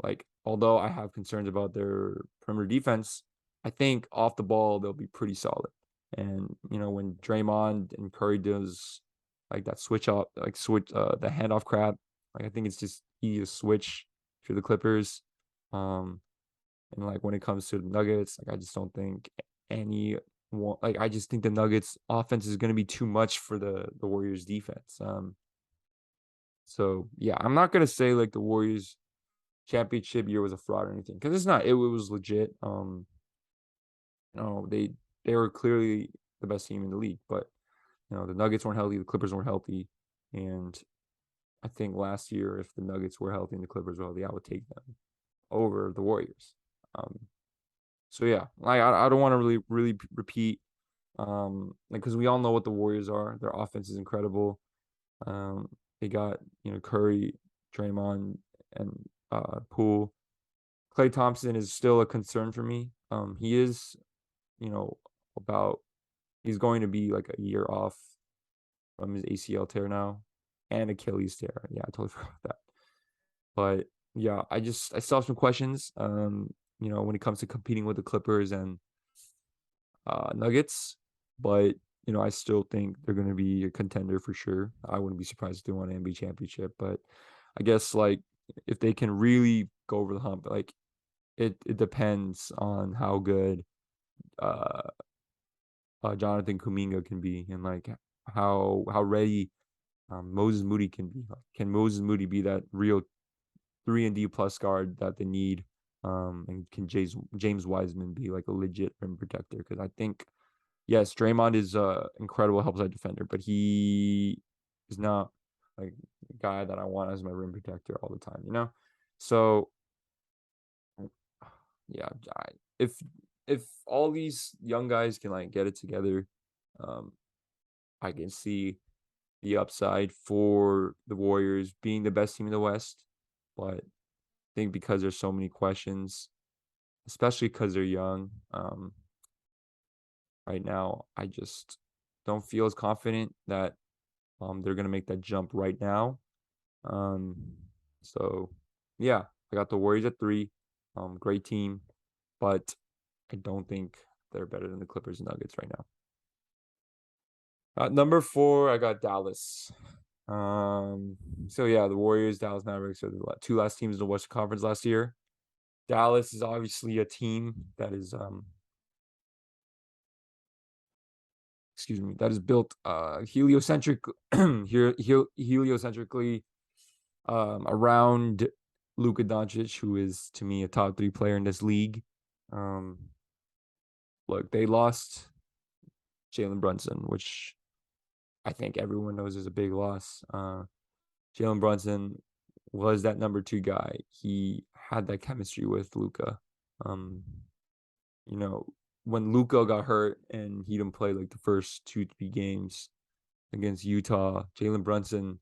like although I have concerns about their perimeter defense, I think off the ball they'll be pretty solid. And when Draymond and Curry does like that switch up, like switch the handoff crap, like I think it's just easy to switch to the Clippers. And like when it comes to the Nuggets, like I just don't think I just think the Nuggets offense is going to be too much for the Warriors defense. So yeah, I'm not gonna say like the Warriors championship year was a fraud or anything because it's not. It was legit. No, they were clearly the best team in the league, but the Nuggets weren't healthy, the Clippers weren't healthy, and I think last year if the Nuggets were healthy and the Clippers were healthy, I would take them over the Warriors. Um, so yeah, like I don't want to really repeat, like because we all know what the Warriors are. Their offense is incredible. They got Curry, Draymond, and Poole. Klay Thompson is still a concern for me. He is, you know, about he's going to be like a year off from his ACL tear now and Achilles tear. Yeah, I totally forgot that. But yeah, I still have some questions. When it comes to competing with the Clippers and Nuggets, but I still think they're going to be a contender for sure. I wouldn't be surprised if they won an NBA championship, but I guess like if they can really go over the hump, like it depends on how good uh, Jonathan Kuminga can be and like how ready Moses Moody can be. Like, can Moses Moody be that real 3-and-D plus guard that they need? And can James Wiseman be like a legit rim protector? Because I think yes, Draymond is incredible help side defender, but he is not like a guy that I want as my rim protector all the time. So yeah, if all these young guys can like get it together, um, I can see the upside for the Warriors being the best team in the West. But I think because there's so many questions, especially because they're young, right now, I just don't feel as confident that they're gonna make that jump right now. Um, so yeah, I got the Warriors at 3. Great team, but I don't think they're better than the Clippers and Nuggets right now. Number 4, I got Dallas. So yeah, the Warriors, Dallas Mavericks are the 2 last teams in the Western Conference last year. Dallas is obviously a team that is excuse me, that is built heliocentrically around Luka Doncic, who is to me a top 3 player in this league. Look, they lost Jalen Brunson, which I think everyone knows is a big loss. Jalen Brunson was that number 2 guy. He had that chemistry with Luka. You know, when Luka got hurt and he didn't play like the first 2, 3 games against Utah, Jalen Brunson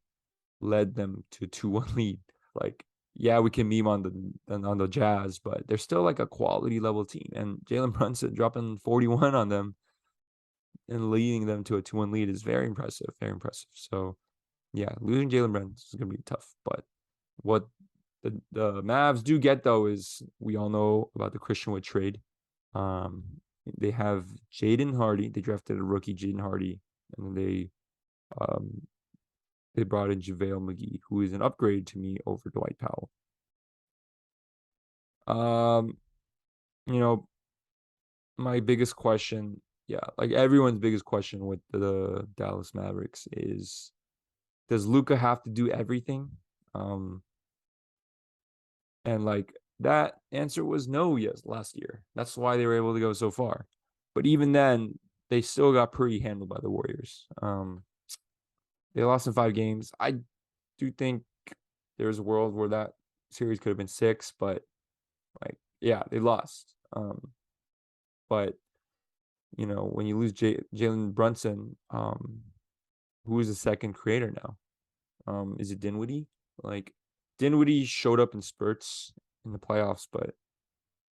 led them to a 2-1 lead. Like, yeah, we can meme on the Jazz, but they're still like a quality level team. And Jalen Brunson dropping 41 on them and leading them to a 2-1 lead is very impressive. Very impressive. So yeah, losing Jalen Brunson is gonna be tough. But what the Mavs do get though is we all know about the Christian Wood trade. Um, they have Jaden Hardy. They drafted a rookie, Jaden Hardy, and then they brought in JaVale McGee, who is an upgrade to me over Dwight Powell. Um, you know, my biggest question, yeah, like everyone's biggest question with the Dallas Mavericks is, does Luka have to do everything? Um, and like that answer was no, yes, last year. That's why they were able to go so far. But even then, they still got pretty handled by the Warriors. They lost in 5 games. I do think there's a world where that series could have been 6, but like, yeah, they lost. But when you lose Jalen Brunson, who is the second creator now? Is it Dinwiddie? Like, Dinwiddie showed up in spurts in the playoffs, but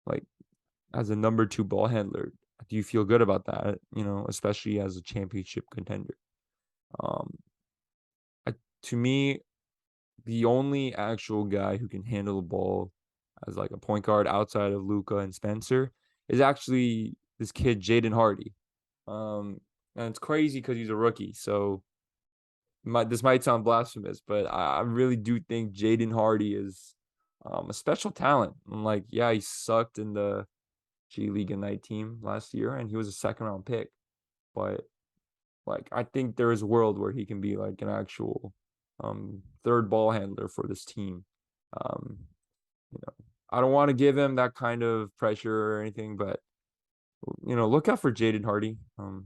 like as a number 2 ball handler, do you feel good about that? Especially as a championship contender. Um, to me, the only actual guy who can handle the ball as like a point guard outside of Luka and Spencer is actually this kid Jaden Hardy. And it's crazy because he's a rookie, so this might sound blasphemous, but I really do think Jaden Hardy is a special talent. And like, yeah, he sucked in the G League Ignite team last year, and he was a 2nd-round pick. But like, I think there is a world where he can be like an actual 3rd ball handler for this team. Um, I don't want to give him that kind of pressure or anything, but look out for Jaden Hardy. I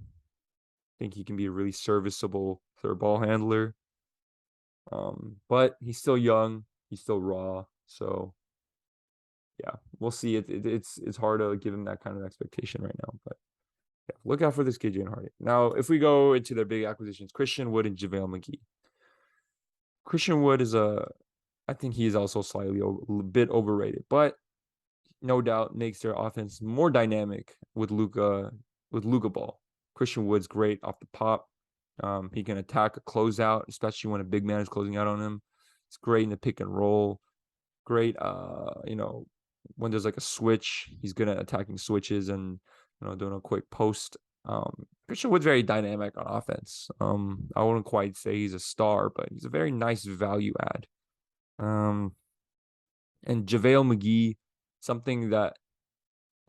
think he can be a really serviceable 3rd ball handler. But he's still young, he's still raw, so yeah, we'll see. It's hard to give him that kind of expectation right now, but yeah, look out for this kid, Jaden Hardy. Now, if we go into their big acquisitions, Christian Wood and JaVale McGee. Christian Wood I think he is also slightly a bit overrated, but no doubt makes their offense more dynamic with Luka ball. Christian Wood's great off the pop. He can attack a closeout, especially when a big man is closing out on him. It's great in the pick and roll. Great, when there's like a switch, he's good at attacking switches and doing a quick post. Christian Wood's very dynamic on offense. I wouldn't quite say he's a star, but he's a very nice value add. And JaVale McGee, something that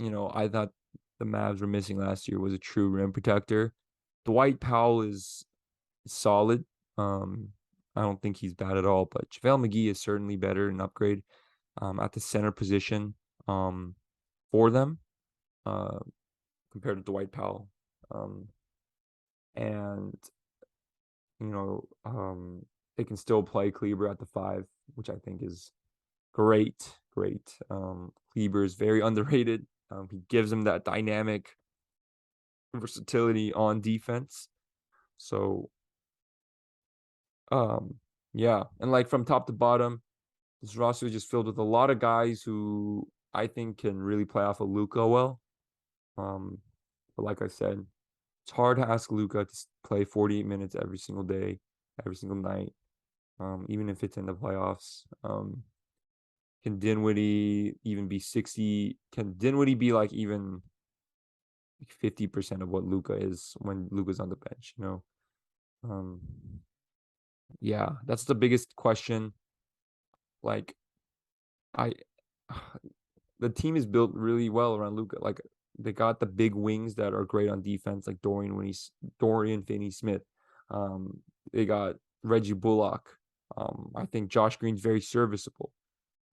I thought the Mavs were missing last year was a true rim protector. Dwight Powell is solid. I don't think he's bad at all, but JaVale McGee is certainly better, an upgrade at the center position for them compared to Dwight Powell. And they can still play Kleber at the 5, which I think is great. Kleber is very underrated. He gives them that dynamic versatility on defense. So, yeah. And like from top to bottom, this roster is just filled with a lot of guys who I think can really play off of Luka well. But like I said, it's hard to ask Luka to play 48 minutes every single day, every single night, even if it's in the playoffs. Can Dinwiddie even be 60? Can Dinwiddie be like even 50% of what Luka is when Luka's on the bench? Yeah, that's the biggest question. Like, the team is built really well around Luka. Like, they got the big wings that are great on defense, like Dorian Finney-Smith. They got Reggie Bullock. I think Josh Green's very serviceable.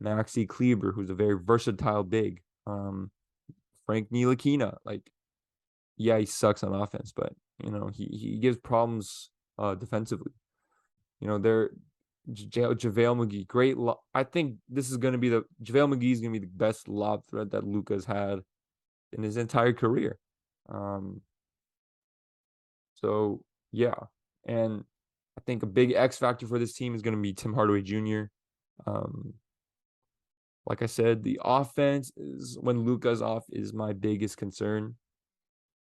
Maxi Kleber, who's a very versatile big. Frank Ntilikina, like, yeah, he sucks on offense, but he gives problems defensively. JaVale McGee, great. I think this is JaVale McGee is gonna be the best lob threat that Luka's had in his entire career. Um, so yeah, and I think a big X factor for this team is going to be Tim Hardaway Jr. Um, like I said, the offense is when Luka's off is my biggest concern.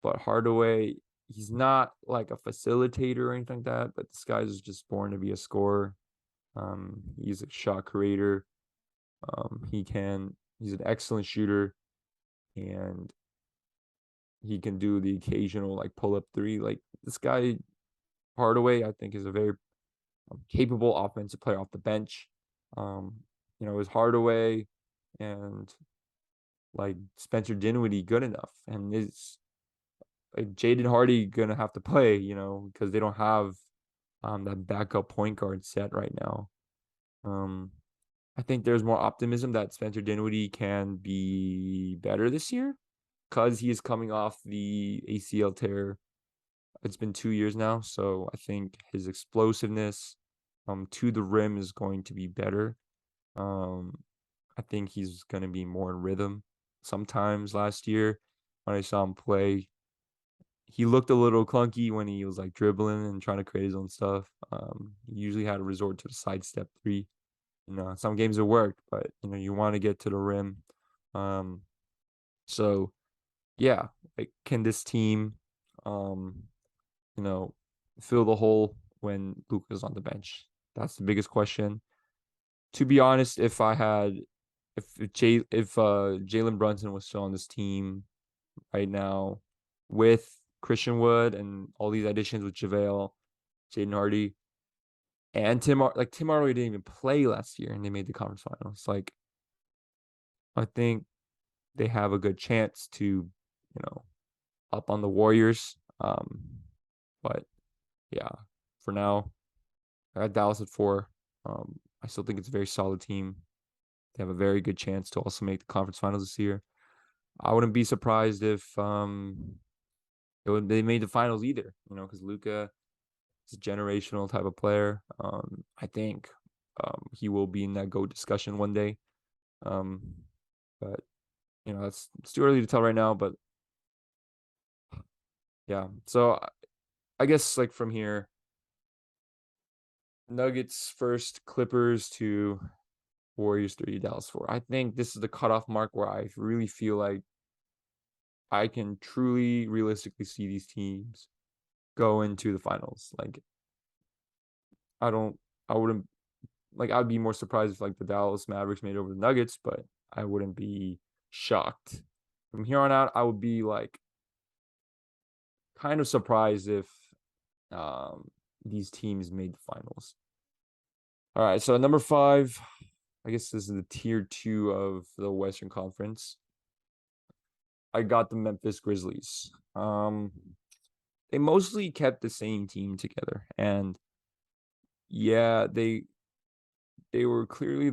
But Hardaway, he's not like a facilitator or anything like that, but this guy's just born to be a scorer. He's a shot creator. He's an excellent shooter, and he can do the occasional like pull up three. Like this guy, Hardaway, I think is a very capable offensive player off the bench. Um, is Hardaway and like Spencer Dinwiddie good enough? And is like Jaden Hardy gonna have to play, because they don't have that backup point guard set right now. Um, I think there's more optimism that Spencer Dinwiddie can be better this year because he is coming off the ACL tear. It's been 2 years now, so I think his explosiveness to the rim is going to be better. Um, I think he's going to be more in rhythm. Sometimes last year when I saw him play, he looked a little clunky when he was like dribbling and trying to create his own stuff. He usually had to resort to the sidestep three. Some games it worked, but you want to get to the rim. Um, so yeah, like can this team, um, you know, fill the hole when Luka's on the bench? That's the biggest question. To be honest, if Jalen Brunson was still on this team right now with Christian Wood and all these additions with JaVale, Jaden Hardy, and Tim Hardaway didn't even play last year and they made the conference finals. Like I think they have a good chance to, up on the Warriors. But yeah, for now, I got Dallas at 4. I still think it's a very solid team. They have a very good chance to also make the conference finals this year. I wouldn't be surprised if they made the finals either, because Luka is a generational type of player. I think he will be in that GOAT discussion one day. But it's too early to tell right now. But yeah, so I guess like from here, Nuggets first, Clippers to Warriors 3, Dallas 4. I think this is the cutoff mark where I really feel like I can truly, realistically see these teams go into the finals. Like, I wouldn't, like, I'd be more surprised if, like, the Dallas Mavericks made over the Nuggets, but I wouldn't be shocked. From here on out, I would be, like, kind of surprised if these teams made the finals. All right, so number 5, I guess this is the tier 2 of the Western Conference. I got the Memphis Grizzlies. They mostly kept the same team together, and yeah, they were clearly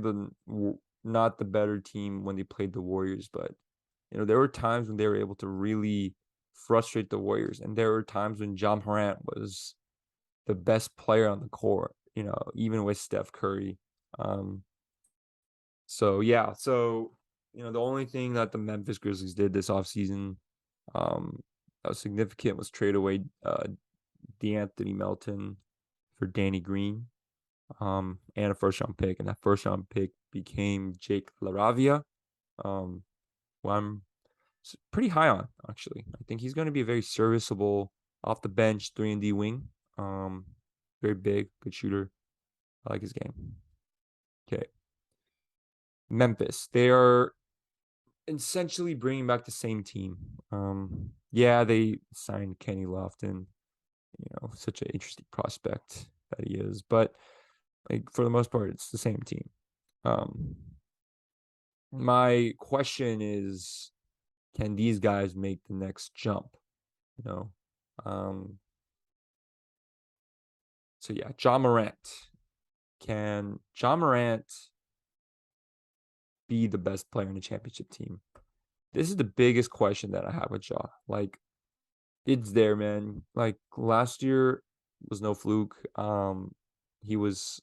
not the better team when they played the Warriors, but there were times when they were able to really frustrate the Warriors, and there were times when Ja Morant was the best player on the court, even with Steph Curry. So yeah, the only thing that the Memphis Grizzlies did this offseason that was significant was trade away DeAnthony Melton for Danny Green, and a first round pick, and that first round pick became Jake LaRavia, who I'm pretty high on actually. I think he's going to be a very serviceable off the bench 3-and-D wing. Very big, good shooter. I like his game. Okay. Memphis. They are essentially bringing back the same team. Yeah, they signed Kenny Lofton, such an interesting prospect that he is, but like for the most part, it's the same team. My question is, can these guys make the next jump? So yeah, Ja Morant. Can Ja Morant be the best player in the championship team? This is the biggest question that I have with Ja. Like, it's there, man. Like last year was no fluke. He was,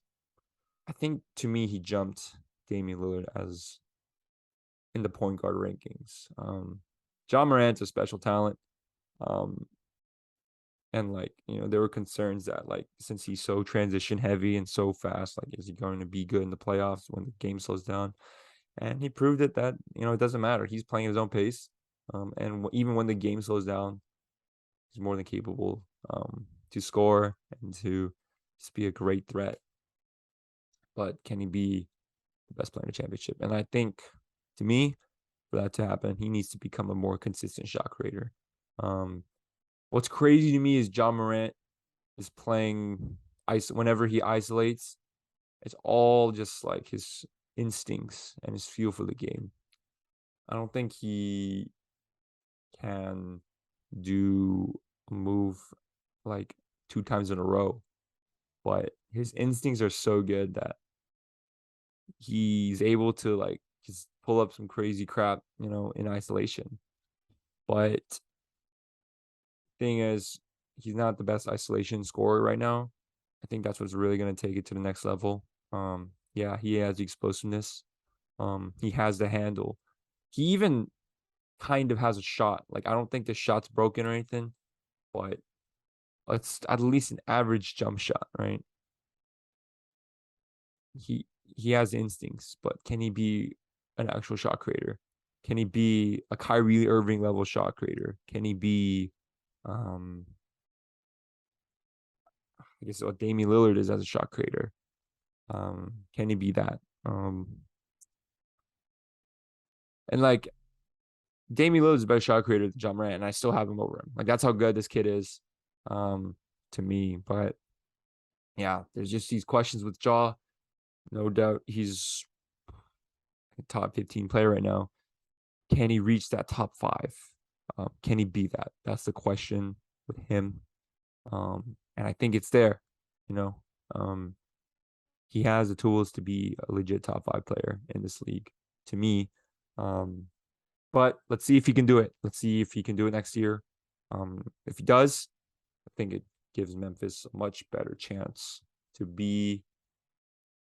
I think to me, he jumped Damian Lillard as in the point guard rankings. Ja Morant's a special talent. And like, there were concerns that like since he's so transition heavy and so fast, like is he going to be good in the playoffs when the game slows down? And he proved it that, it doesn't matter. He's playing his own pace. And even when the game slows down, he's more than capable to score and to just be a great threat. But can he be the best player in the championship? And I think, to me, for that to happen, he needs to become a more consistent shot creator. What's crazy to me is John Morant is playing whenever he isolates. It's all just like his instincts and his feel for the game. I don't think he can do a move like 2 times in a row, but his instincts are so good that he's able to like just pull up some crazy crap, in isolation. But thing is, he's not the best isolation scorer right now. I think that's what's really going to take it to the next level. Yeah, he has the explosiveness. He has the handle. He even kind of has a shot. Like, I don't think the shot's broken or anything, but it's at least an average jump shot, right? He has instincts, but can he be an actual shot creator? Can he be a Kyrie Irving level shot creator? Can he be I guess what Damian Lillard is as a shot creator? Can he be that? And like Damian Lillard is a better shot creator than John Morant, and I still have him over him. Like that's how good this kid is, to me. But yeah, there's just these questions with Ja. No doubt he's a top 15 player right now. Can he reach that top 5? Can he be that? That's the question with him. And I think it's there, you know. He has the tools to be a legit top 5 player in this league, to me. But let's see if he can do it. Let's see if he can do it next year. If he does, I think it gives Memphis a much better chance to be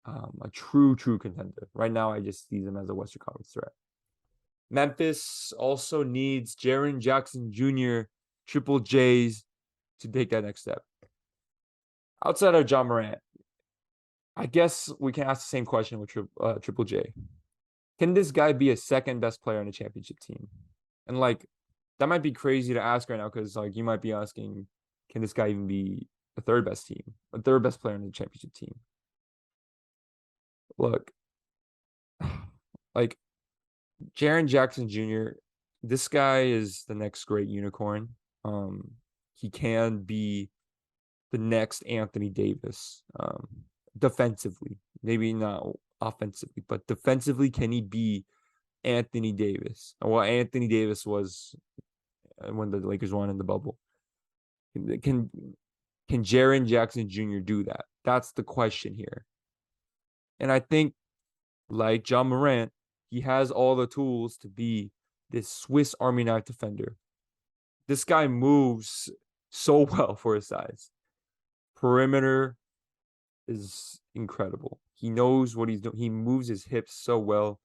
a true contender. Right now, I just see them as a Western Conference threat. Memphis also needs Jaren Jackson Jr., Triple J's to take that next step. Outside of John Morant, I guess we can ask the same question with Triple J. Can this guy be a second best player on a championship team? And like, that might be crazy to ask right now because like you might be asking, can this guy even be a third best player on the championship team? Look, like Jaren Jackson Jr., this guy is the next great unicorn. He can be the next Anthony Davis, defensively. Maybe not offensively, but defensively, can he be Anthony Davis? Well, Anthony Davis was when the Lakers won in the bubble. Can Jaren Jackson Jr. do that? That's the question here. And I think, like John Morant, he has all the tools to be this Swiss Army knife defender. This guy moves so well for his size. Perimeter is incredible. He knows what he's doing. He moves his hips so well.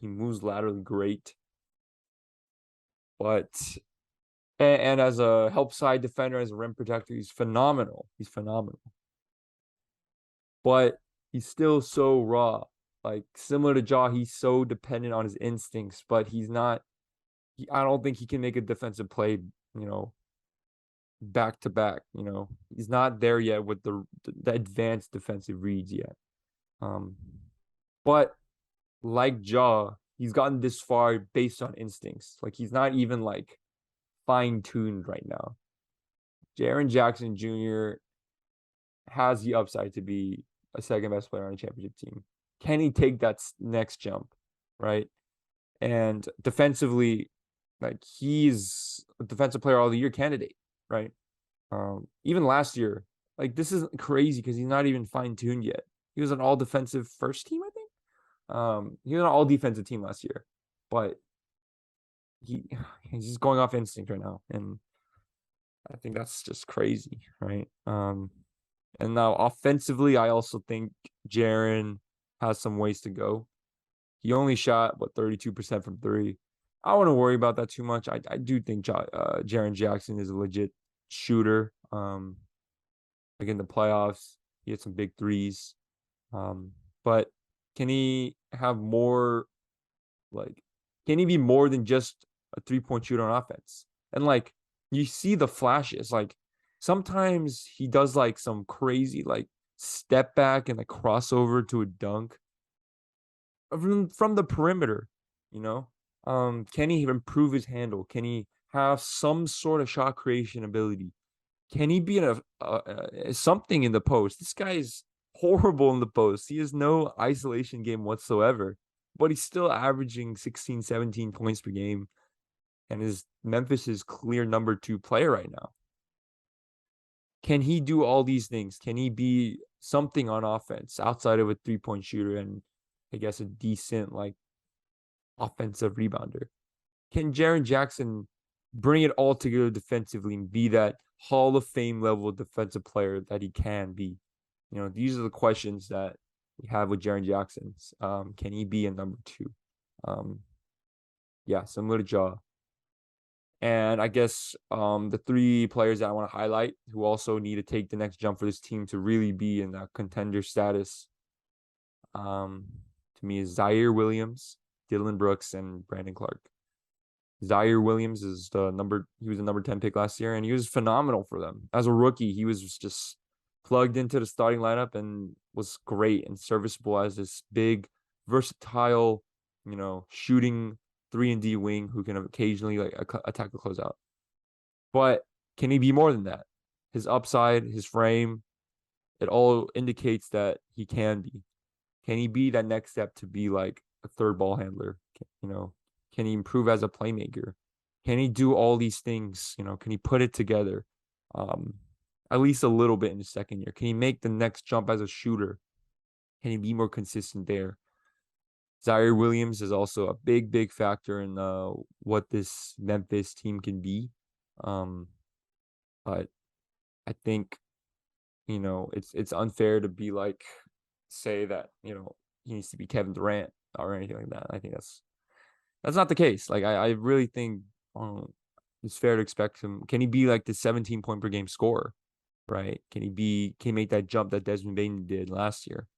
He moves laterally great. But and as a help side defender, as a rim protector, he's phenomenal. He's phenomenal. But he's still so raw. Like similar to Ja, he's so dependent on his instincts, but he's not. I don't think he can make a defensive play, back to back. He's not there yet with the advanced defensive reads yet. But like Ja, he's gotten this far based on instincts. Like he's not even like fine-tuned right now. Jaren Jackson Jr. has the upside to be a second best player on a championship team. Can he take that next jump, right? And defensively, like he's a defensive player all the year candidate, right? Even last year, like this is crazy because he's not even fine-tuned yet. He was an all defensive first team, I think. He was an all defensive team last year, but he's just going off instinct right now, and I think that's just crazy, right? And now offensively, I also think Jaren has some ways to go. He only shot 32% from 3. I wouldn't worry about that too much. I do think Jaren Jackson is a legit shooter. Like in the playoffs, he had some big threes. Um, but can he have more like can he be more than just a 3-point shooter on offense? And like you see the flashes, like sometimes he does like some crazy like step back and like crossover to a dunk from the perimeter, you know? Can he improve his handle? Can he have some sort of shot creation ability? Can he be something in the post? This guy is horrible in the post. He has no isolation game whatsoever, but he's still averaging 16, 17 points per game and is Memphis's clear number 2 player right now. Can he do all these things? Can he be something on offense outside of a 3-point shooter and I guess a decent like offensive rebounder? Can Jaren Jackson bring it all together defensively and be that Hall of Fame level defensive player that he can be? You know, these are the questions that we have with Jaren Jackson. Can he be a number 2? Yeah, similar to Ja. And I guess the 3 players that I want to highlight who also need to take the next jump for this team to really be in that contender status, to me is Zaire Williams, Dylan Brooks, and Brandon Clark. Zaire Williams is he was the number 10 pick last year, and he was phenomenal for them. As a rookie, he was just plugged into the starting lineup and was great and serviceable as this big, versatile, shooting 3-and-D wing who can occasionally like attack the closeout. But can he be more than that? His upside, his frame, it all indicates that he can be. Can he be that next step to be like a third ball handler? Can he improve as a playmaker? Can he do all these things? Can he put it together? At least a little bit in his second year. Can he make the next jump as a shooter? Can he be more consistent there? Zaire Williams is also a big, big factor in what this Memphis team can be. But I think, it's unfair to be like, say that, he needs to be Kevin Durant or anything like that. I think that's not the case. Like, I really think it's fair to expect him. Can he be like the 17 point per game scorer? Right? Can he make that jump that Desmond Bain did last year?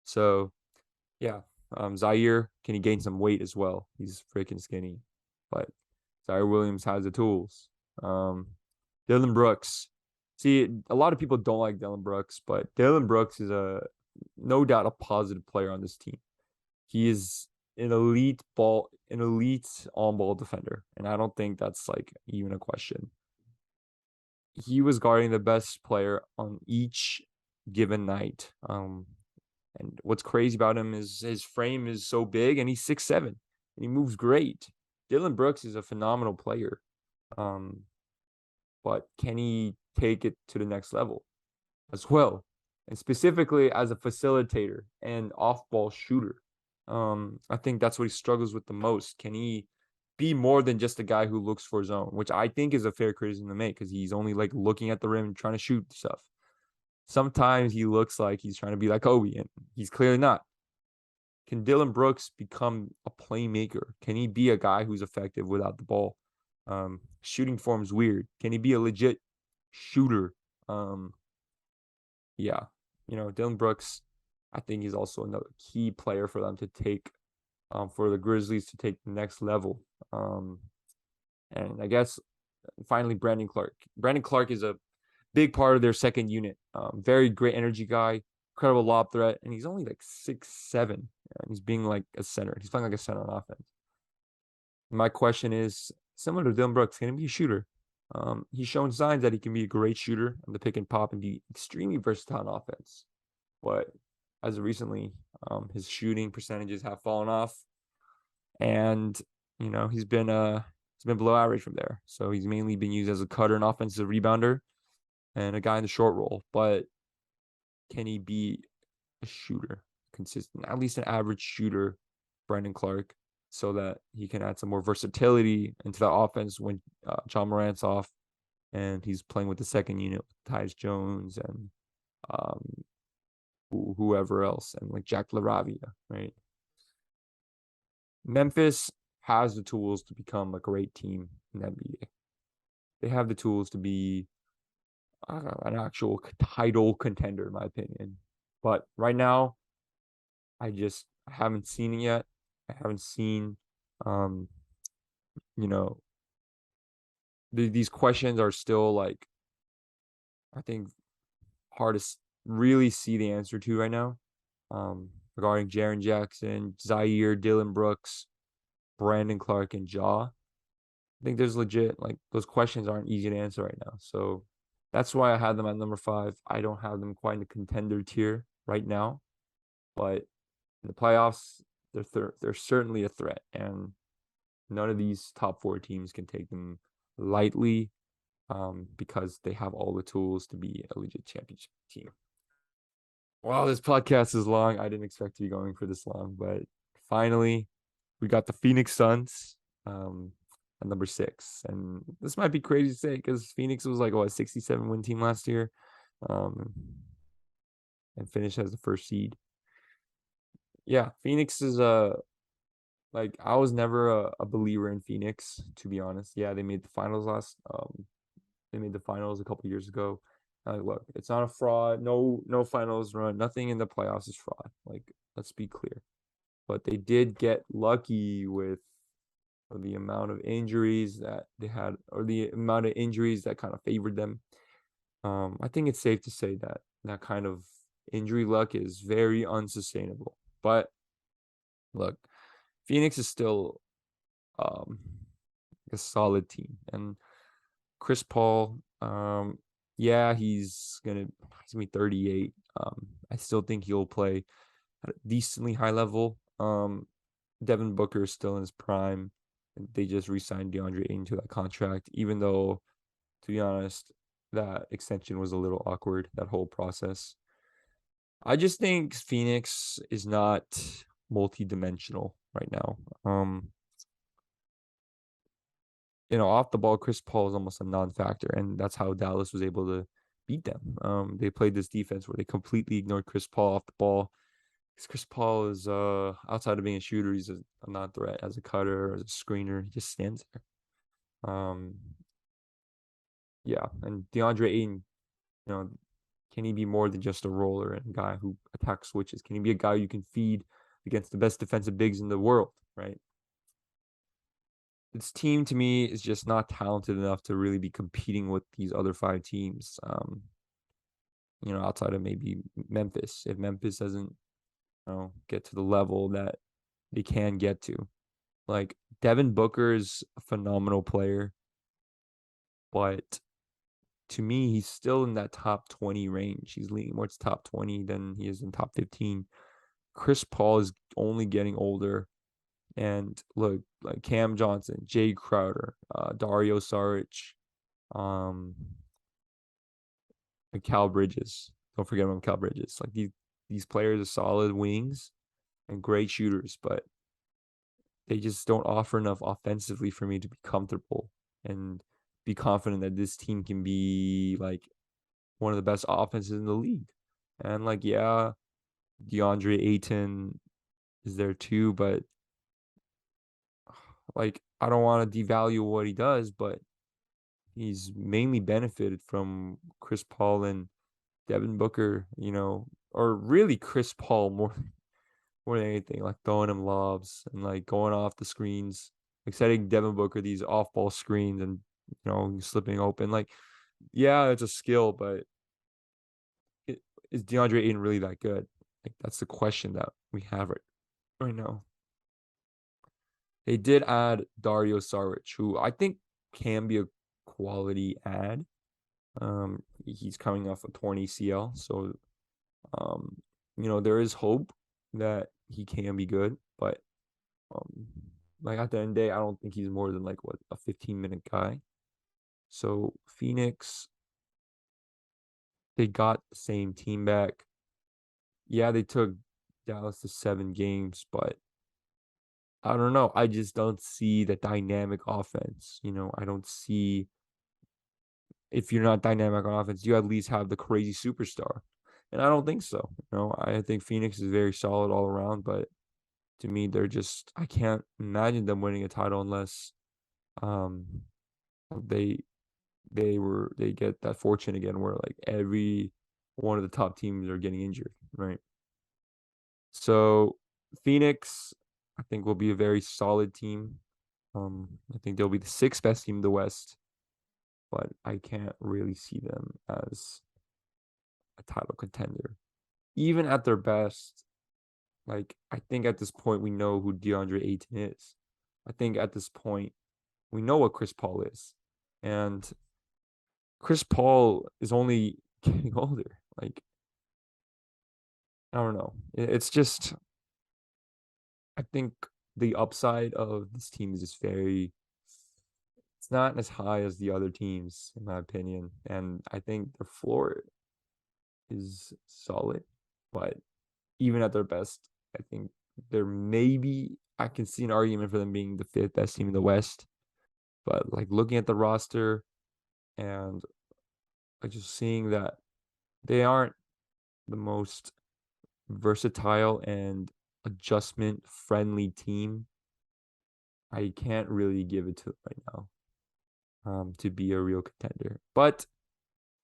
So yeah. Zaire, can he gain some weight as well? He's freaking skinny. But Zaire Williams has the tools. Dylan Brooks. See, a lot of people don't like Dylan Brooks, but Dylan Brooks is no doubt a positive player on this team. He is an elite on-ball defender, and I don't think that's like even a question. He was guarding the best player on each given night. And what's crazy about him is his frame is so big, and he's 6'7", and he moves great. Dylan Brooks is a phenomenal player. But can he take it to the next level as well? And specifically as a facilitator and off-ball shooter. I think that's what he struggles with the most. Can he be more than just a guy who looks for his own, which I think is a fair criticism to make because he's only like looking at the rim and trying to shoot stuff. Sometimes he looks like he's trying to be like Kobe, and he's clearly not. Can Dylan Brooks become a playmaker? Can he be a guy who's effective without the ball? Shooting form's weird. Can he be a legit shooter? Yeah. Dylan Brooks, I think he's also another key player for them to take, for the Grizzlies to take the next level. And I guess finally, Brandon Clark. Brandon Clark is a big part of their second unit. Very great energy guy, incredible lob threat, and he's only like 6'7", and he's being like a center. He's playing like a center on offense. My question is similar to Dylan Brooks. Can he be a shooter? He's shown signs that he can be a great shooter on the pick and pop and be extremely versatile on offense. But as of recently, his shooting percentages have fallen off, and he's been below average from there. So he's mainly been used as a cutter and offensive rebounder and a guy in the short roll. But can he be a shooter, consistent, at least an average shooter, Brandon Clark, so that he can add some more versatility into the offense when John Morant's off and he's playing with the second unit with Tyus Jones and whoever else, and like Jack LaRavia, right? Memphis has the tools to become a great team in the NBA. They have the tools to be an actual title contender, in my opinion. But right now, I haven't seen it yet. I haven't seen, um, you know, these questions are still like, I think, hard to really see the answer to right now. Regarding Jaren Jackson, Zaire, Dylan Brooks, Brandon Clark, and Jaw. I think there's legit, like, those questions aren't easy to answer right now. So that's why I had them at number 5. I don't have them quite in the contender tier right now, but in the playoffs, they're certainly a threat, and none of these top 4 teams can take them lightly, because they have all the tools to be a legit championship team. Wow, this podcast is long. I didn't expect to be going for this long, but finally, we got the Phoenix Suns at number 6. And this might be crazy to say because Phoenix was like, what, 67 win team last year, um, and finished as the first seed. Yeah, Phoenix is like, I was never a believer in Phoenix, to be honest. Yeah, they made the finals they made the finals a couple years ago. Like, look, it's not a fraud. No finals run. Nothing in the playoffs is fraud. Like, let's be clear. But they did get lucky with the amount of injuries that they had, or the amount of injuries that kind of favored them. I think it's safe to say that that kind of injury luck is very unsustainable. But look, Phoenix is still um, a solid team, and Chris Paul, yeah, he's gonna be 38. I still think he'll play at a decently high level. Devin Booker is still in his prime. They just re-signed DeAndre Ayton to that contract, even though, to be honest, that extension was a little awkward, that whole process. I just think Phoenix is not multi-dimensional right now. Off the ball, Chris Paul is almost a non-factor, and that's how Dallas was able to beat them. They played this defense where they completely ignored Chris Paul off the ball. Because Chris Paul is outside of being a shooter, he's a non-threat as a cutter, as a screener. He just stands there. Yeah, and DeAndre Ayton, you know, can he be more than just a roller and a guy who attacks switches? Can he be a guy you can feed against the best defensive bigs in the world, right? This team to me is just not talented enough to really be competing with these other 5 teams. Outside of maybe Memphis, if Memphis doesn't, get to the level that they can get to. Like, Devin Booker is a phenomenal player, but to me, he's still in that top 20 range. He's leaning more to top 20 than he is in top 15. Chris Paul is only getting older. And look, like Cam Johnson, Jay Crowder, Dario Saric, and Cal Bridges. Don't forget about Cal Bridges. Like, these players are solid wings and great shooters, but they just don't offer enough offensively for me to be comfortable and be confident that this team can be like one of the best offenses in the league. And like, yeah, DeAndre Ayton is there too, but like, I don't want to devalue what he does, but he's mainly benefited from Chris Paul and Devin Booker, or really Chris Paul more than anything, like throwing him lobs and like going off the screens, like setting Devin Booker these off ball screens and slipping open. Like, yeah, it's a skill, but is DeAndre Ayton really that good? Like, that's the question that we have right now. They did add Dario Saric, who I think can be a quality add. He's coming off a torn ACL, so there is hope that he can be good, but like, at the end of the day, I don't think he's more than like a 15-minute guy. So Phoenix, they got the same team back. Yeah, they took Dallas to 7 games, but I don't know. I just don't see the dynamic offense. I don't see, if you're not dynamic on offense, you at least have the crazy superstar. And I don't think so. I think Phoenix is very solid all around, but To me, they're just I can't imagine them winning a title unless um they they get that fortune again where like every one of the top teams are getting injured, right? So Phoenix, I think will be a very solid team. I think they'll be the sixth best team in the West, but I can't really see them as a title contender. Even at their best, like I think at this point we know who DeAndre Ayton is. I think at this point we know what Chris Paul is. And Chris Paul is only getting older. Like, I don't know. It's just I think the upside of this team is just very it's not as high as the other teams, in my opinion. And I think the floor is solid, but even at their best, I think there maybe I can see an argument for them being the fifth best team in the West. But like looking at the roster and like just seeing that they aren't the most versatile and adjustment friendly team, I can't really give it to them right now to be a real contender. But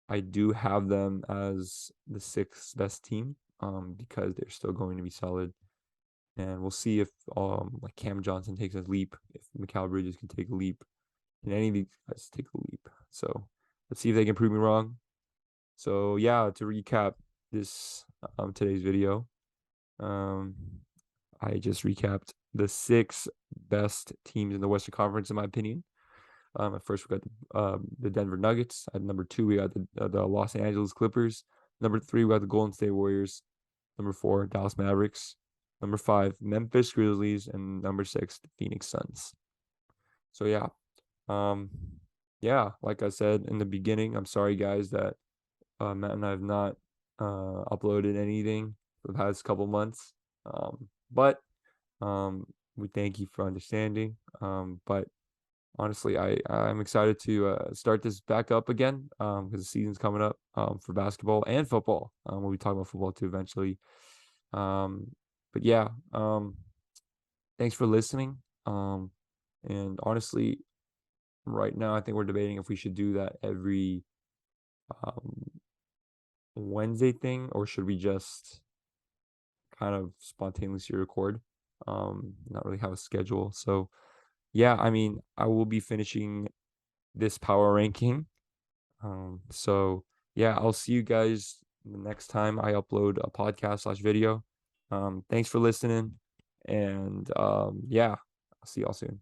I do have them as the sixth best team because they're still going to be solid. And we'll see if like Cam Johnson takes a leap, if Mikal Bridges can take a leap, and any of these guys take a leap. So let's see if they can prove me wrong. So yeah, to recap this today's video, um, I just recapped the six best teams in the Western Conference, in my opinion. At first, we got the Denver Nuggets. At number two, we got the Los Angeles Clippers. Number three, we got the Golden State Warriors. Number four, Dallas Mavericks. Number five, Memphis Grizzlies, and number six, the Phoenix Suns. So um, like I said in the beginning, I'm sorry guys that Matt and I have not uploaded anything for the past couple months. But we thank you for understanding. But honestly, I'm excited to start this back up again because the season's coming up for basketball and football. We'll be talking about football too eventually. But yeah, thanks for listening. And honestly, right now, I think we're debating if we should do that every um, Wednesday thing or should we just kind of spontaneously record, not really have a schedule. So yeah, I mean, I will be finishing this power ranking. So yeah, I'll see you guys the next time I upload a podcast/video. Thanks for listening, and yeah, I'll see y'all soon.